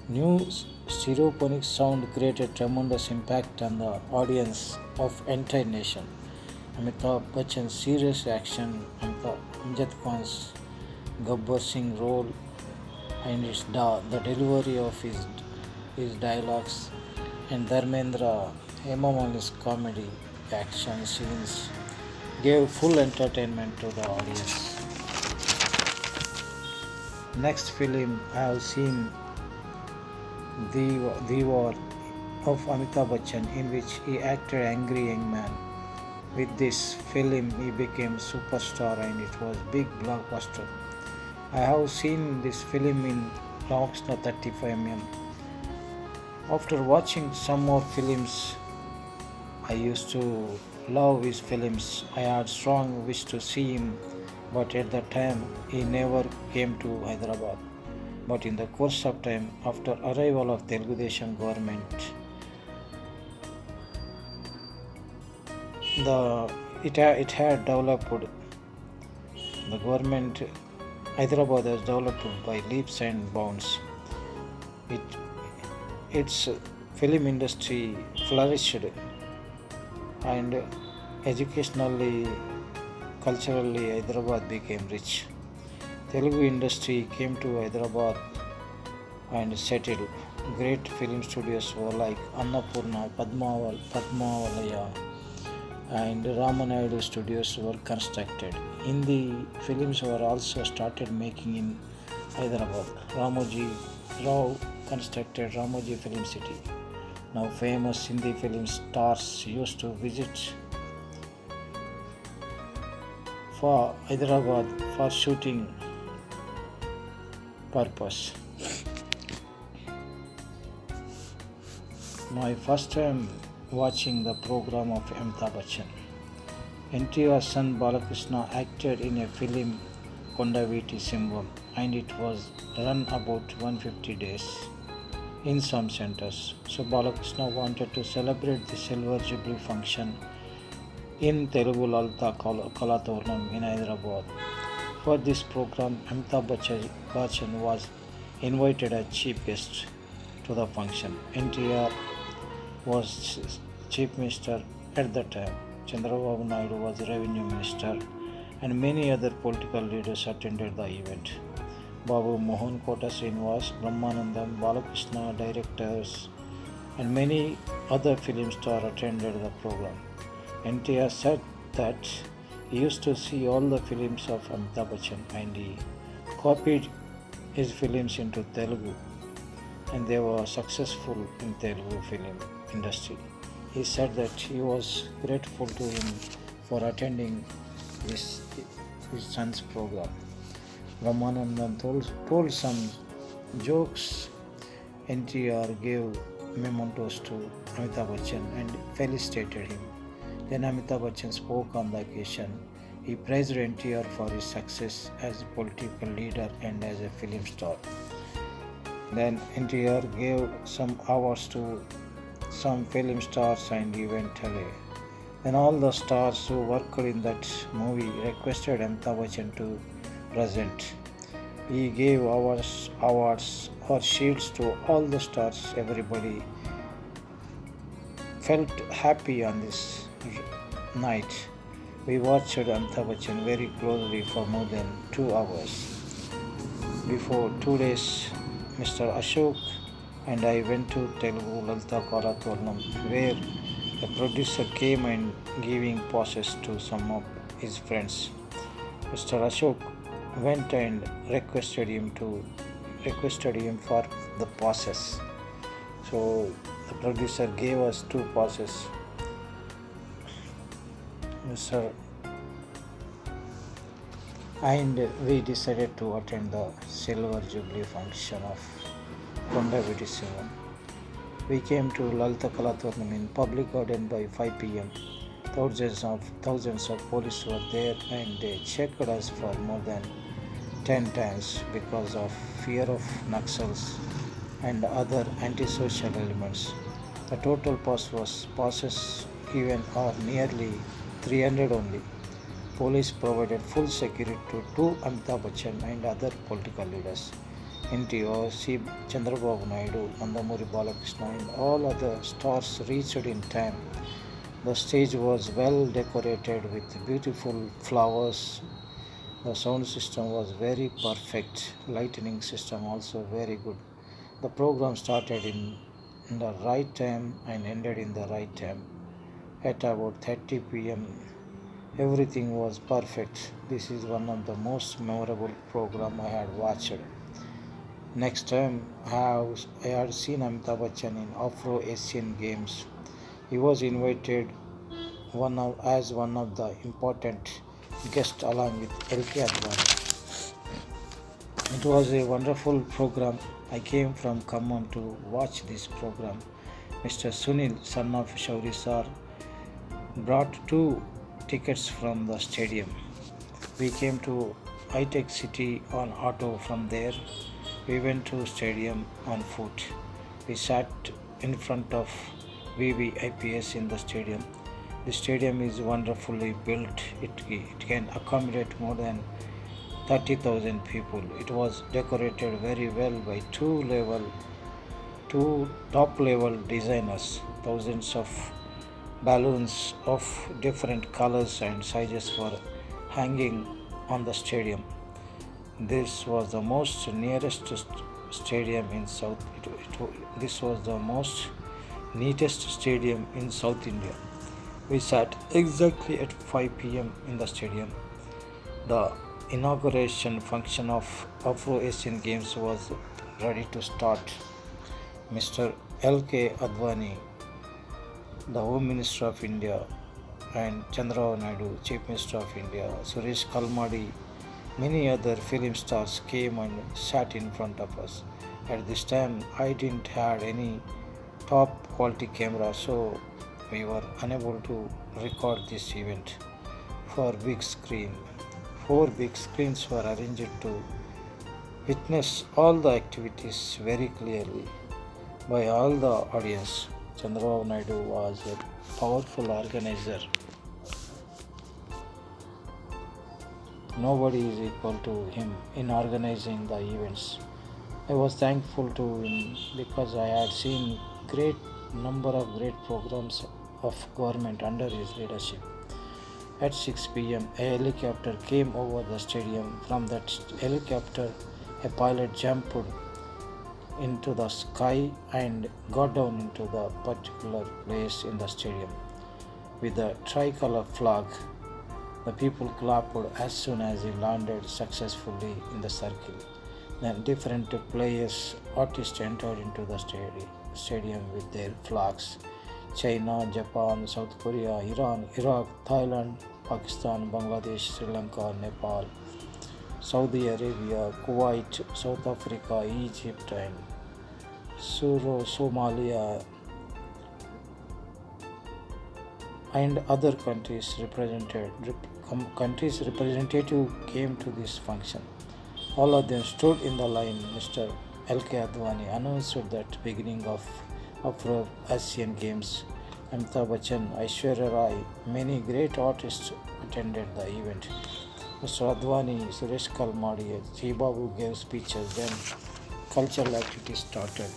New stereophonic sound created tremendous impact on the audience of entire nation. Amitabh Bachchan's serious action, Amjad Khan's Gabbar Singh role, and the delivery of his dialogues, and Dharmendra Hema Malini's comedy action scenes gave full entertainment to the audience. Next film I have seen the War of Amitabh Bachchan, in which he acted angry young man. With this film, he became superstar, and it was big blockbuster. I have seen this film in Ramakrishna 35 After watching some more films, I used to love his films. I had strong wish to see him, but at that time he never came to Hyderabad. But in the course of time, after arrival of Telugu Desam government, it had developed. The government Hyderabad has developed by leaps and bounds. Its film industry flourished, and educationally, culturally, Hyderabad became rich. Telugu industry came to Hyderabad and settled. Great film studios were like Annapurna, Padmavalaya, and Ramanayudu studios were constructed. Hindi films were also started making in Hyderabad. Ramoji Rao constructed Ramoji Film City. Now famous Hindi film stars used to visit for Hyderabad for shooting purpose. My first time watching the program of Amitabh Bachchan. NTR's son Balakrishna acted in a film Kondaviti Simbam, and it was run about 150 days in some centers. So Balakrishna wanted to celebrate the Silver Jubilee function in Telugu Lalita Kalaturnam in Hyderabad. For this program, Amitabh Bachchan was invited as chief guest to the function. NTR was chief minister at that time. Chandrababu Naidu was revenue minister, and many other political leaders attended the event. Babu Mohan Kota Srinivas, Brahmanandam, Balakrishna, directors, and many other film stars attended the program. NTR said that he used to see all the films of Amitabh Bachchan and he copied his films into Telugu, and they were successful in Telugu film industry. He said that he was grateful to him for attending his son's program. Ramanandan told some jokes. NTR gave mementos to Amitabh Bachchan and felicitated him. Then Amitabh Bachchan spoke on the occasion. He praised NTR for his success as a political leader and as a film star. Then NTR gave some awards to some film stars and eventually. Then all the stars who worked in that movie requested Amitabh Bachchan to present. He gave awards or shields to all the stars. Everybody felt happy on this night. We watched Amitabh Bachchan very closely for more than 2 hours. Before 2 days, Mr. Ashok and I went to Telugu Lalita Kalatwarnam where the producer came and giving passes to some of his friends. Mr. Ashok went and requested him for the passes. So the producer gave us 2 passes. Mr. And we decided to attend the Silver Jubilee function of Kondaviti Sivan. We came to Lalita Kalatwarnam in public garden by 5 p.m. Thousands of police were there and they checked us for more than 10 times because of fear of Naxals and other antisocial elements. The total passes given are nearly 300 only. Police provided full security to Amitabh Bachchan and other political leaders. NTO, C. Chandrababu Naidu, Mandamuri Balakrishna and all other stars reached in time. The stage was well decorated with beautiful flowers. The sound system was very perfect. Lighting system also very good. The program started in the right time and ended in the right time. At about 30 p.m. everything was perfect. This is one of the most memorable program I had watched. Next time I had seen Amitabh Bachchan in Afro-Asian Games. He was invited as one of the important guests along with LK Advani. It was a wonderful program. I came from Khammam to watch this program. Mr. Sunil, son of Shauri sir, brought 2 tickets from the stadium. We came to high-tech city on auto. From there we went to stadium on foot. We sat in front of VVIPs in the stadium. The stadium is wonderfully built. It can accommodate more than 30,000 people. It was decorated very well by two top level designers. Thousands of balloons of different colors and sizes were hanging on the stadium. This was the most nearest stadium in South. This was the most neatest stadium in South India. We sat exactly at 5 p.m. in the stadium. The inauguration function of Afro-Asian Games was ready to start. Mr. LK Advani, the Home Minister of India, and Chandrababu Naidu, Chief Minister of India, Suresh Kalmadi, many other film stars came and sat in front of us. At this time, I didn't have any top quality camera, so we were unable to record this event for big screen. 4 big screens were arranged to witness all the activities very clearly by all the audience. Chandrababu Naidu was a powerful organizer. Nobody is equal to him in organizing the events. I was thankful to him because I had seen great number of great programs of government under his leadership. At 6 p.m., a helicopter came over the stadium. From that helicopter, a pilot jumped into the sky and got down into the particular place in the stadium with the tricolor flag. The people clapped as soon as he landed successfully in the circle. Then different players, artists entered into the stadium with their flags. China, Japan, South Korea, Iran, Iraq, Thailand, Pakistan, Bangladesh, Sri Lanka, Nepal, Saudi Arabia, Kuwait, South Africa, Egypt, and Somalia. and other countries representative came to this function. All of them stood in the line. Mr. L.K. Advani announced that beginning of Afro-Asian Games. Amitabh Bachchan, Aishwarya Rai, many great artists attended the event. Mr. Advani, Suresh Kalmadi, G. Babu gave speeches. Then cultural activities started.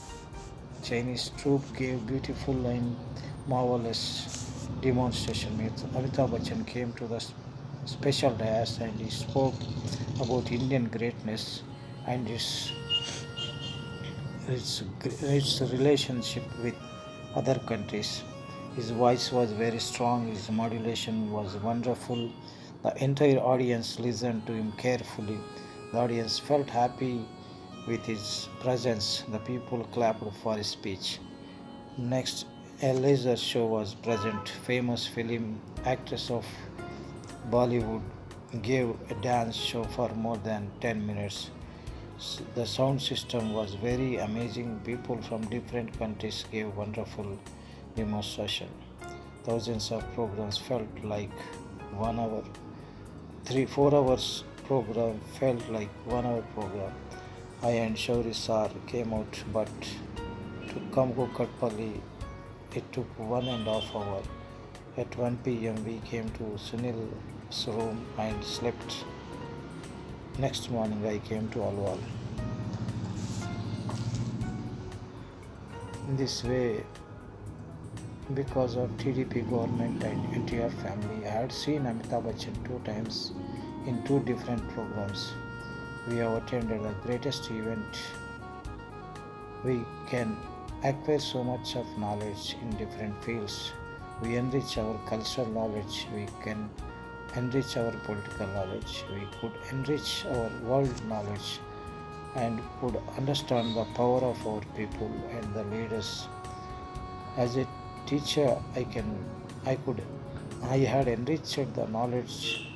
Chinese troupe gave beautiful and marvelous demonstration. Amitabh Bachchan came to the special dais and he spoke about Indian greatness and its relationship with other countries. His voice was very strong, his modulation was wonderful. The entire audience listened to him carefully. The audience felt happy with his presence. The people clapped for his speech. Next, a laser show was present. Famous film actress of Bollywood gave a dance show for more than 10 minutes. The sound system was very amazing. People from different countries gave wonderful demonstration. Thousands of programs felt like 1 hour. 4 hours program felt like 1 hour program. I and Shauri Sar came out, but to come to Katpalli, it took 1.5 hours. At 1 p.m., we came to Sunil's room and slept. Next morning, I came to Alwal. In this way, because of TDP government and NTR family, I had seen Amitabh Bachchan 2 times in 2 different programs. We have attended the greatest event. We can acquire so much of knowledge in different fields. We enrich our cultural knowledge. We can enrich our political knowledge. We could enrich our world knowledge and could understand the power of our people and the leaders. As a teacher, I had enriched the knowledge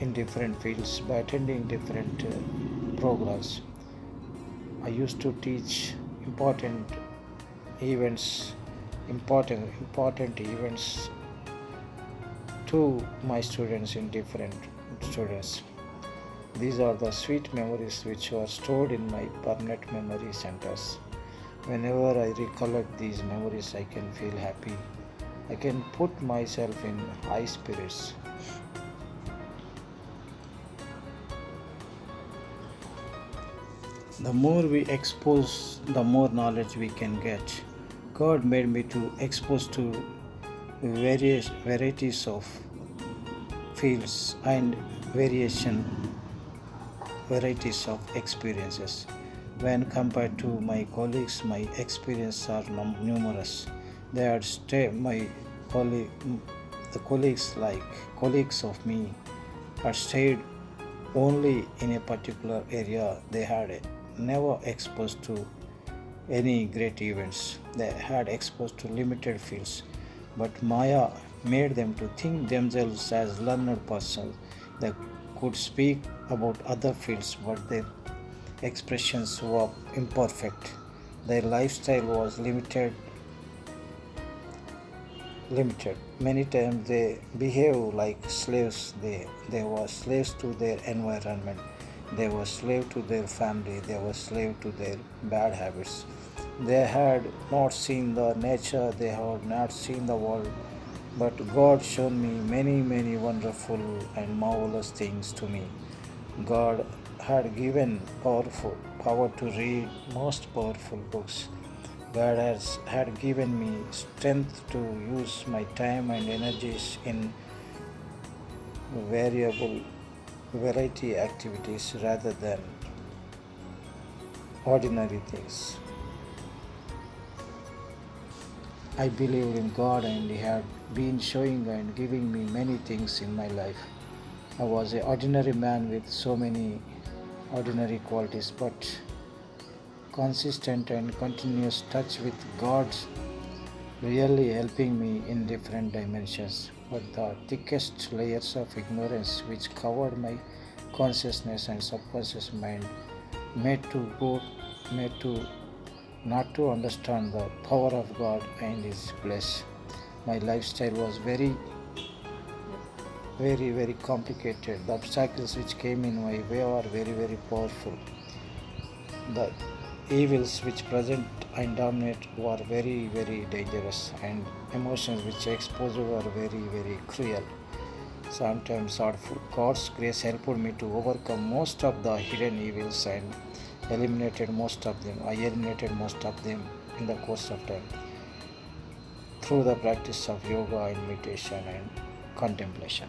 in different fields by attending different programs. I used to teach events, important events to my students in different students. These are the sweet memories which are stored in my permanent memory centers. Whenever I recollect these memories, I can feel happy. I can put myself in high spirits. The more we expose, the more knowledge we can get. God made me to expose to various varieties of fields and varieties of experiences. When compared to my colleagues, my experiences are numerous. They had colleague, the colleagues of me had stayed only in a particular area. They had never exposed to any great events. They had exposed to limited fields. But Maya made them to think themselves as learned persons. They could speak about other fields, but their expressions were imperfect. Their lifestyle was limited. Many times they behave like slaves. They were slaves to their environment. They were slave to their family. They were slave to their bad habits. They had not seen the nature. They had not seen the world. But God showed me many wonderful and marvelous things to me. God had given power to read most powerful books. God had given me strength to use my time and energies in variety activities rather than ordinary things. I believed in God and He had been showing and giving me many things in my life. I was an ordinary man with so many ordinary qualities, but consistent and continuous touch with God really helping me in different dimensions. But the thickest layers of ignorance which covered my consciousness and subconscious mind made to not to understand the power of God and His bliss. My lifestyle was very complicated. The obstacles which came in my way are very powerful. The evils which present and dominate were very dangerous, and emotions which expose were very cruel, sometimes hurtful. God's grace helped me to overcome most of the hidden evils and eliminated most of them. I eliminated most of them in the course of time through the practice of yoga and meditation and contemplation.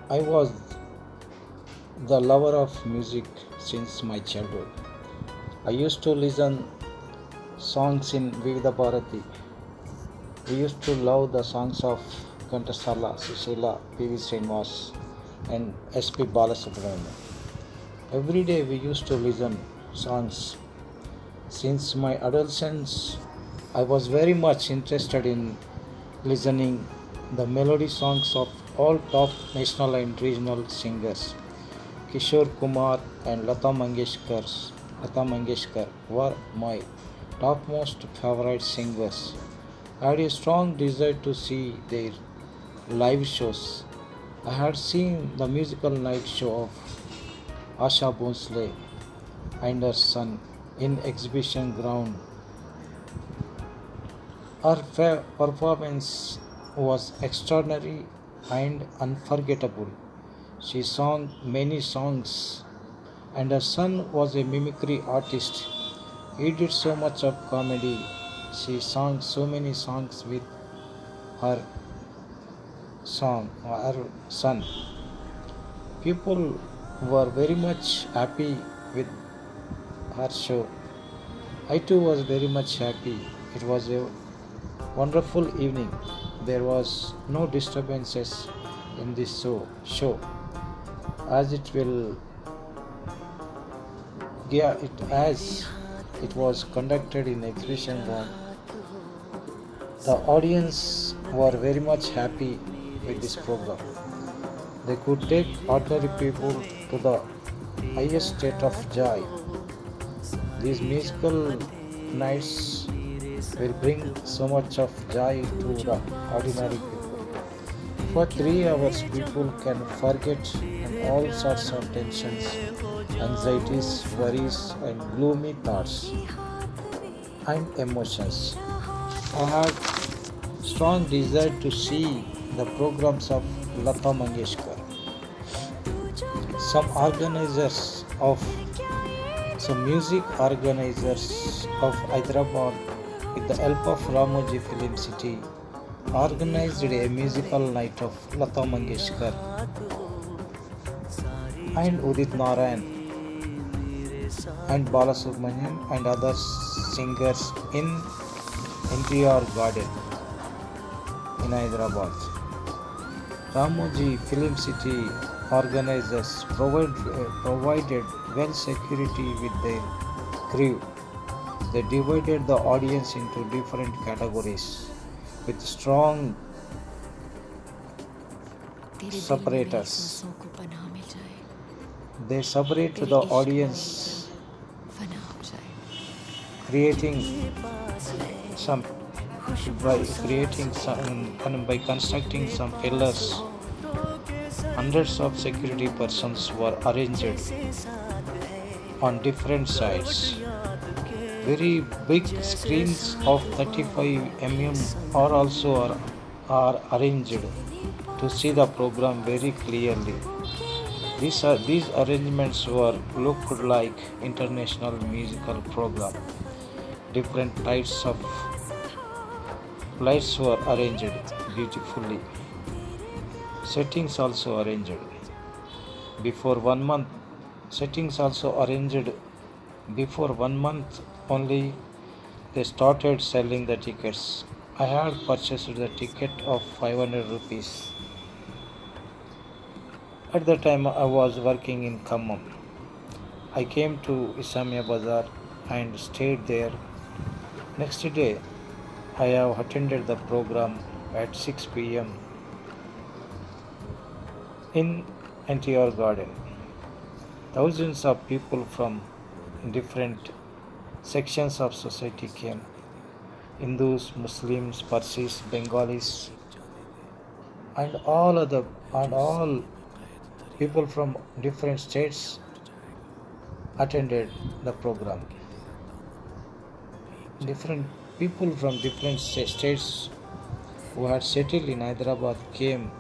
I was the lover of music since my childhood. I used to listen songs in Vivida Bharati. We used to love the songs of Kantasala, Sushila, P.V. Srinivas, and S.P. Balasubramanian. Every day we used to listen songs. Since my adolescence, I was very much interested in listening the melody songs of all top national and regional singers. Kishore Kumar and Lata Mangeshkar were my topmost favorite singers. I had a strong desire to see their live shows. I had seen the musical night show of Asha Bhonsle and her son in exhibition ground. Her performance was extraordinary and unforgettable. She sang many songs, and her son was a mimicry artist. He did so much of comedy. She sang so many songs with her her son. People were very much happy with her show. I too was very much happy. It was a wonderful evening. There was no disturbances in this show as it will yeah, it as it was conducted in exhibition ground. The audience were very much happy with this program. They could take ordinary people to the highest state of joy. These musical nights will bring so much of joy to the ordinary people. For 3 hours, people can forget and all sorts of tensions, anxieties, worries, and gloomy thoughts and emotions. I had strong desire to see the programs of Lata Mangeshkar. Some organizers of some music organizers of Hyderabad, with the help of Ramoji Film City, organized a musical night of Lata Mangeshkar and Udit Narayan and Balasubramanian and other singers in NTR Garden in Hyderabad. Ramoji Film City organizers provided well security with their crew. They divided the audience into different categories with strong separators. They separate the audience, creating some by constructing some pillars. Hundreds of security persons were arranged on different sides. Very big screens of 35 mm are arranged to see the program very clearly. These arrangements were looked like international musical program. Different types of lights were arranged beautifully. Settings also arranged. Before 1 month, settings also arranged. Before 1 month only, they started selling the tickets. I had purchased the ticket of 500 rupees. At the time, I was working in Khammam. I came to Isamia Bazaar and stayed there. Next day, I have attended the program at 6 p.m. in NTR Garden. Thousands of people from different sections of society came. Hindus, Muslims, Parsis, Bengalis, and all other and all people from different states attended the program. Different people from different states who had settled in Hyderabad came: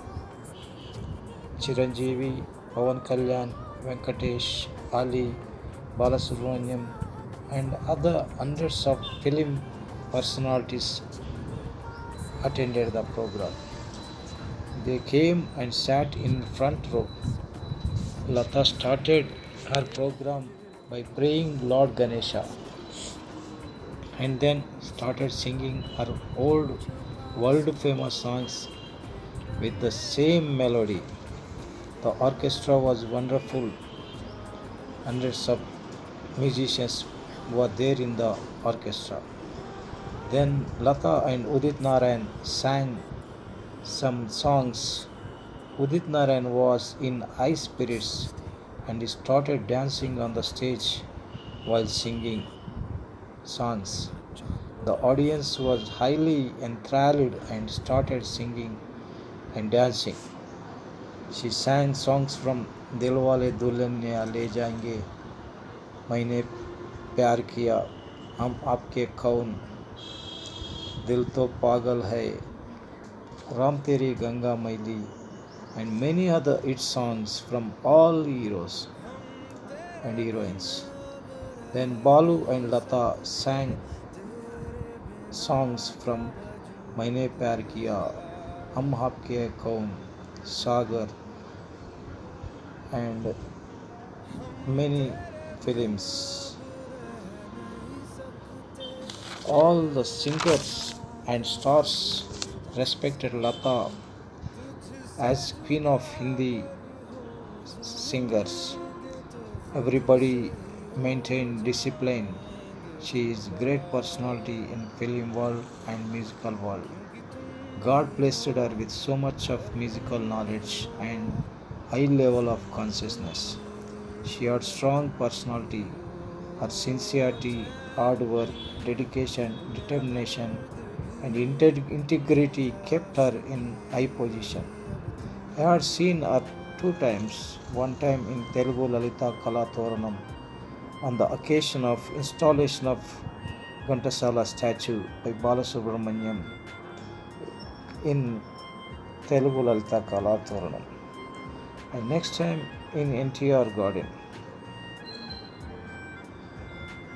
Chiranjeevi, Pawan Kalyan, Venkatesh, Ali, Balasubramaniam, and other hundreds of film personalities attended the program. They came and sat in front row. Lata started her program by praying Lord Ganesha and then started singing her old world famous songs with the same melody. The orchestra was wonderful. Hundreds of musicians were there in the orchestra. Then Lata and Udit Narayan sang some songs. Udit Narayan was in high spirits and he started dancing on the stage while singing songs. The audience was highly enthralled and started singing and dancing. She sang songs from Dilwale Dulhania Le Jayenge, मैंने प्यार किया, हम आपके कौन, दिल तो पागल है, राम तेरी गंगा मैली, and many other hit songs from all heroes and heroines. Then Balu and Lata sang songs from मैंने प्यार किया, हम आपके कौन, सागर, and many films. All the singers and stars respected Lata as queen of Hindi singers. Everybody maintained discipline. She is great personality in film world and musical world. God blessed her with so much of musical knowledge and high level of consciousness. She had strong personality. Her sincerity, hard work, dedication, determination, and integrity kept her in high position. I had seen her two times, one time in Telugu Lalita Kala Thoranam on the occasion of installation of Ghantasala statue by Balasubramaniam in Telugu Lalita Kala Thoranam, and next time in NTR Garden.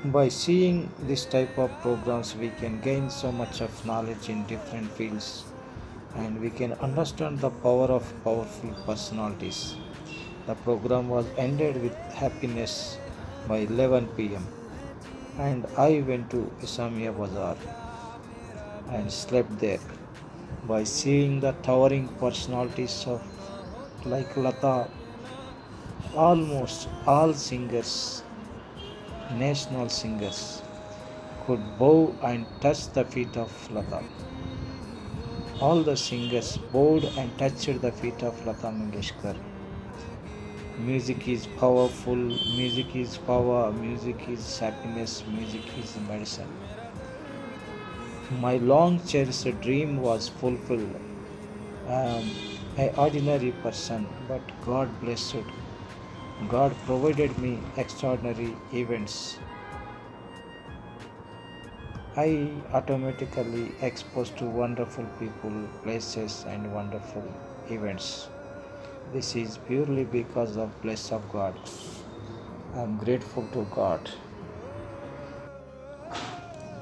By seeing this type of programs, we can gain so much of knowledge in different fields and we can understand the power of powerful personalities. The program was ended with happiness by 11 p.m. and I went to Islamia Bazaar and slept there. By seeing the towering personalities of like Lata, almost all singers, national singers, could bow and touch the feet of Lata. All the singers bowed and touched the feet of Lata Mangeshkar. Music is powerful, music is power, music is happiness, music is medicine. My long cherished dream was fulfilled. I am an ordinary person, but God blessed. God provided me extraordinary events. I automatically exposed to wonderful people, places, and wonderful events. This is purely because of bless of God. I am grateful to God.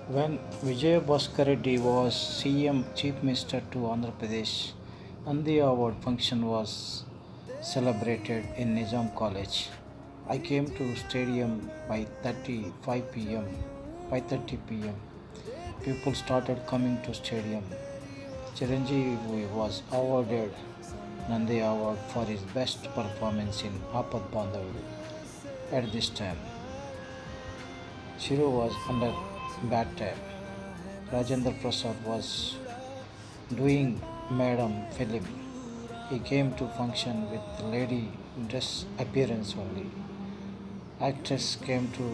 When Vijay Bhaskar Reddy was CM Chief Minister to Andhra Pradesh, Nandi Award function was celebrated in Nizam College. I came to stadium by 5:30 p.m. People started coming to stadium. Chiranjeevi was awarded Nandi Award for his best performance in Apad Bandhavadu. At this time, Chiru was under bad time. Rajendra Prasad was doing Madam film. He came to function with lady dress appearance only. Actors came to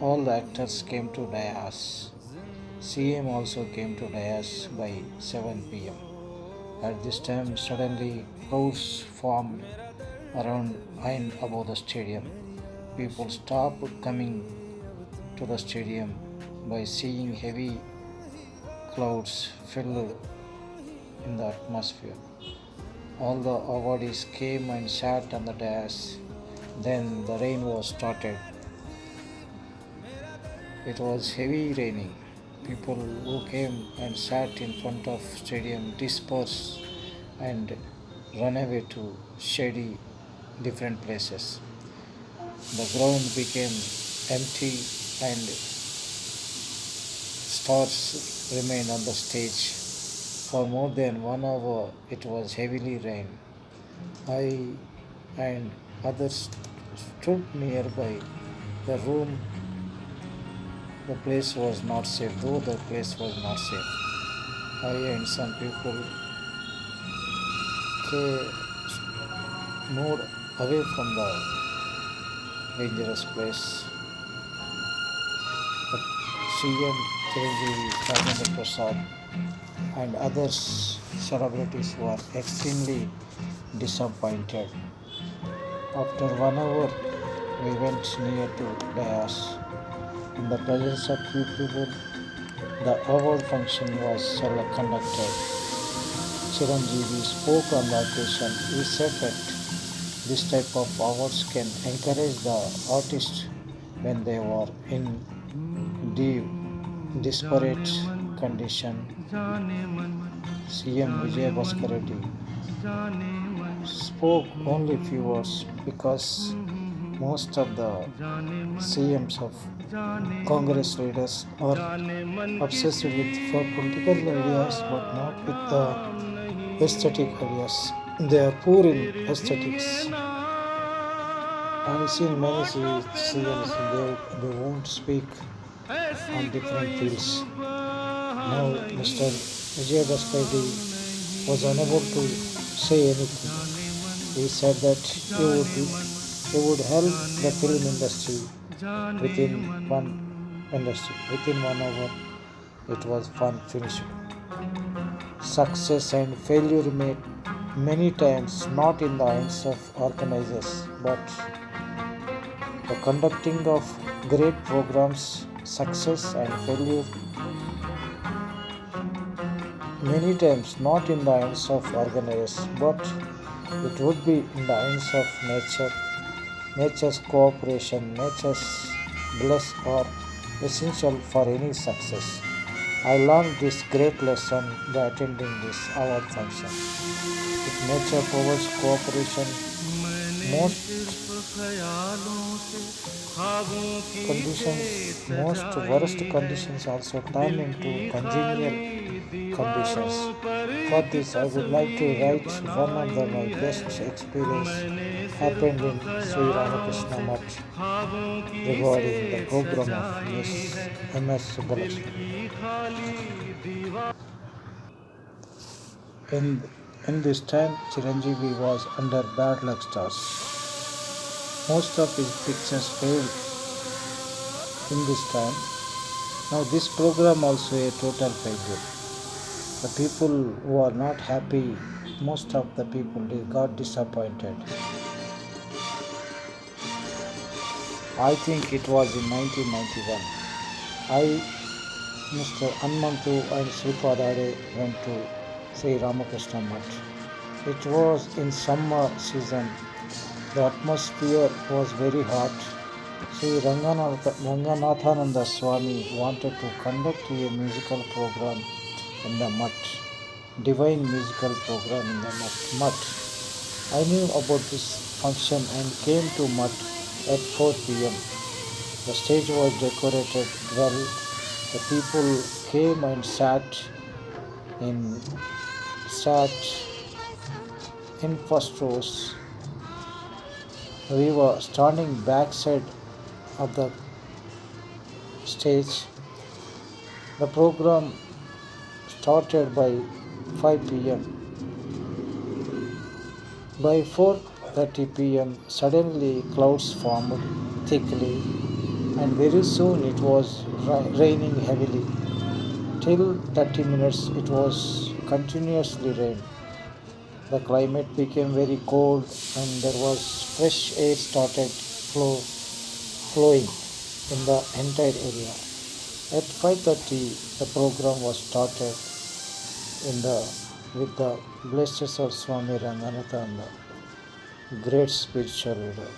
All the actors came to dais. CM also came to Dayas by 7 pm. At this time, suddenly crowds formed around and above the stadium. People stopped coming to the stadium by seeing heavy clouds filled in the atmosphere. All the awardees came and sat on the dais. Then the rain was started. It was heavy raining. People who came and sat in front of stadium dispersed and run away to shady different places. The ground became empty and stars remained on the stage. For more than 1 hour it was heavily rain. I and others stood nearby the room. The place was not safe, though the place was not safe. I and some people moved away from the dangerous place. But CM Chiranjeevi, Rajendra Prasad, and others celebrities were extremely disappointed. After 1 hour, we went near to Dayas. In the presence of few people, the award function was conducted. Chiranjeevi spoke on the occasion. He said that this type of awards can encourage the artists when they were in deep, disparate condition. CM Vijay Bhaskar spoke only few words because most of the CMs of Congress leaders are obsessed with for political ideas but not with the aesthetic ideas. They are poor in aesthetics. I have seen many CMs, they won't speak on different fields. Now Mr. Vijay Bhaskar was unable to say anything. He said that he would help the film industry within 1 hour. It was fun finished. Success and failure made many times not in the hands of organizers but the conducting of great programs. Success and failure many times not in the hands of organizers but it would be in the hands of nature. Nature's cooperation, nature's bless are essential for any success. I learned this great lesson by attending this award function. If nature provides cooperation, most worst conditions also turn into congenial conditions. For this, I would like to write one of my best experience happened in Sri Ramakrishna Mutt regarding the program of Miss M.S. Subbulakshmi. In, in this time, Chiranjeevi was under bad luck stars. Most of his pictures failed in this time. Now this program also a total failure. The people who are not happy, most of the people they got disappointed. I think it was in 1991. I, Mr. Anmantu and Sripadare went to Sri Ramakrishna Mutt. It was in summer season. The atmosphere was very hot. Sri Ranganathananda Swami wanted to conduct a musical program in the Mutt, divine musical program in the Mutt. I knew about this function and came to Mutt at 4 pm. The stage was decorated well. The people came and sat in first rows. We were standing backside of the stage. The program started by 5 pm. By 4:30 pm, suddenly clouds formed thickly, and very soon it was raining heavily. Till 30 minutes it was continuously rain. The climate became very cold and there was fresh air started flowing in the entire area. At 5:30 the program was started in the with the blessings of Swami Ranganathan, the great spiritual leader.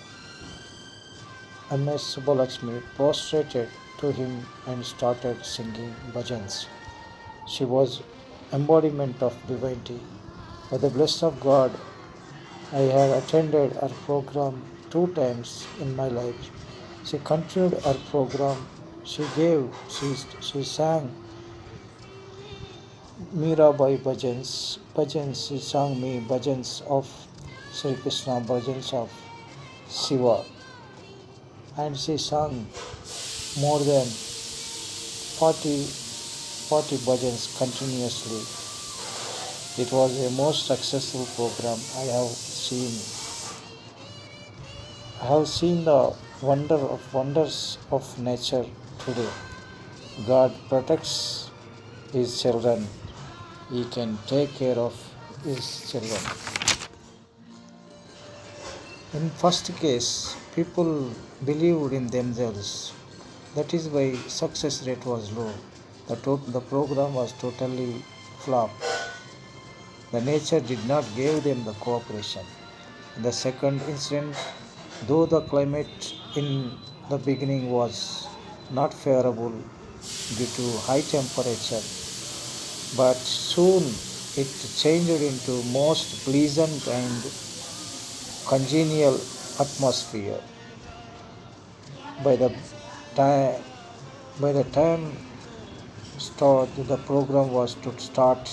M.S. Subbulakshmi prostrated to him and started singing bhajans. She was embodiment of divinity. By the blessing of God, I have attended her program 2 times in my life. She continued her program. She sang Mirabai bhajans. Bhajans, she sang me bhajans of Sri Krishna, bhajans of Shiva. And she sang more than 40 bhajans continuously. It was a most successful program I have seen the wonders of nature today. God protects his children. He can take care of his children. In first case, people believed in themselves. That is why success rate was low. The program was totally flop. The nature did not give them the cooperation. In the second incident, though the climate in the beginning was not favorable due to high temperature, but soon it changed into most pleasant and congenial atmosphere. By the time by the time the program was to start,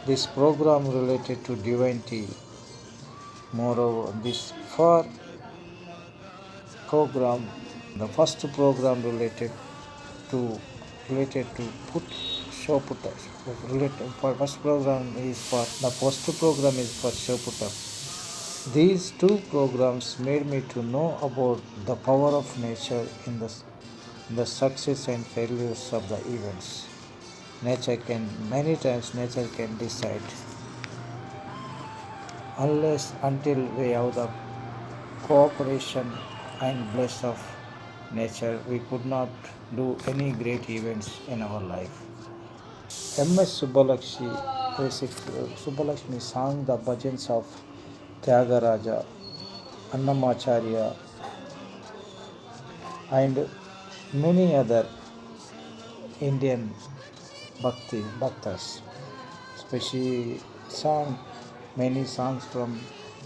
this program related to divinity. Moreover, this for program, the first program to related to put show put related for first program is for the first program is for show put up. These two programs made me to know about the power of nature in the success and failures of the events. Many times nature can decide unless until we have the cooperation and bless of nature, we could not do any great events in our life. M.S. Subbulakshmi sang the bhajans of Tyagaraja, Annamacharya, and many other Indian bhaktas. Especially sang many songs from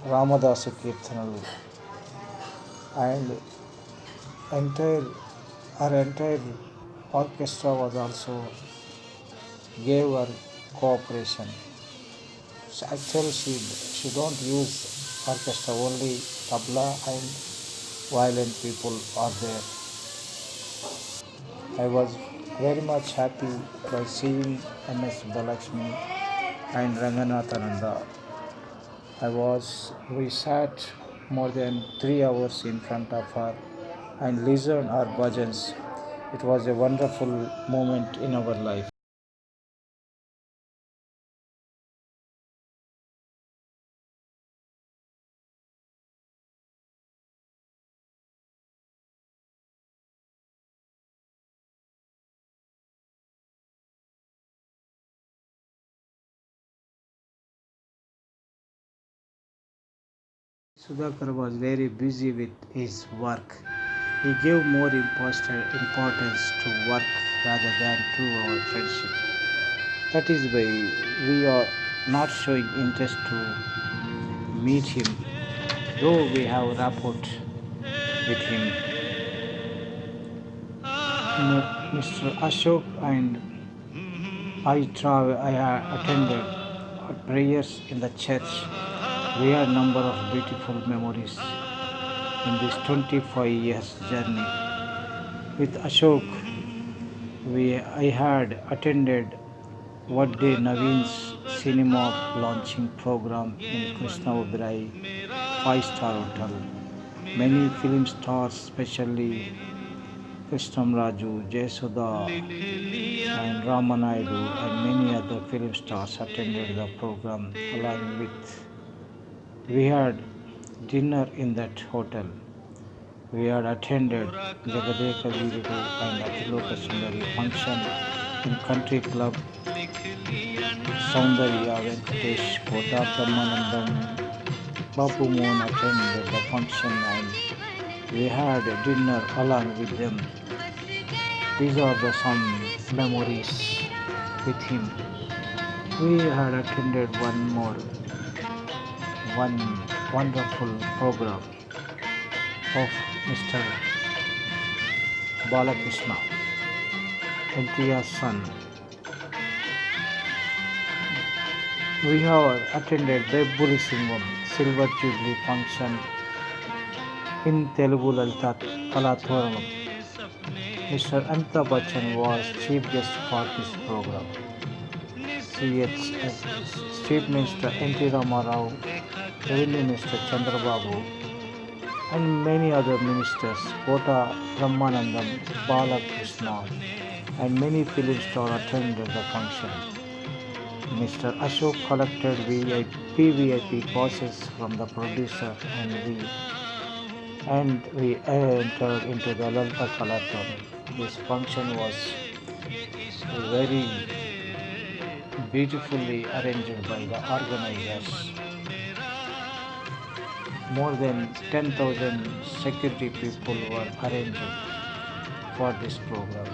Ramadasu Kirtanalu, and entire our entire orchestra was also gave her cooperation. Actually, she don't use orchestra, only tabla and violin people are there. I was very much happy by seeing M.S. Balakshmi and Ranganathananda. We sat more than 3 hours in front of her and listened our bhajans. It was a wonderful moment in our life. Sudhakar was very busy with his work. He gave more importance to work rather than to our friendship. That is why we are not showing interest to meet him, though we have rapport with him. Mr. Ashok and I attended prayers in the church. We had number of beautiful memories in this 25 years journey. With Ashok, I had attended what day Naveen's cinema launching program in Krishna Oberoi 5-star hotel. Many film stars, especially Krishnam Raju, Jayasoda, and Ramanaidu, and many other film stars attended the program along with. We had dinner in that hotel. We had attended Jagadeka Veerudu and Atiloka Sundari function in country club Soundarya Venkatesh Kota Brahmanandam Babu Mohan attended the function and we had dinner along with them. These are the some memories with him. We had attended one wonderful program of Mr. Balakrishna, NTR's son. We have attended Bebbuli Singham Silver Jubilee function in Telugu Lalita Kalathoranam. Mr. Amitabh Bachchan was chief guest for this program. CH, Chief Minister N.T. Ramarao, Revenue Minister Chandrababu, and many other ministers, Kota Brahmanandam, Balakrishna, and many film stars attended the function. Mr. Ashok collected VIP passes from the producer and we entered into the Lalita Kalathon. This function was very beautifully arranged by the organizers. More than 10,000 security people were arranged for this program.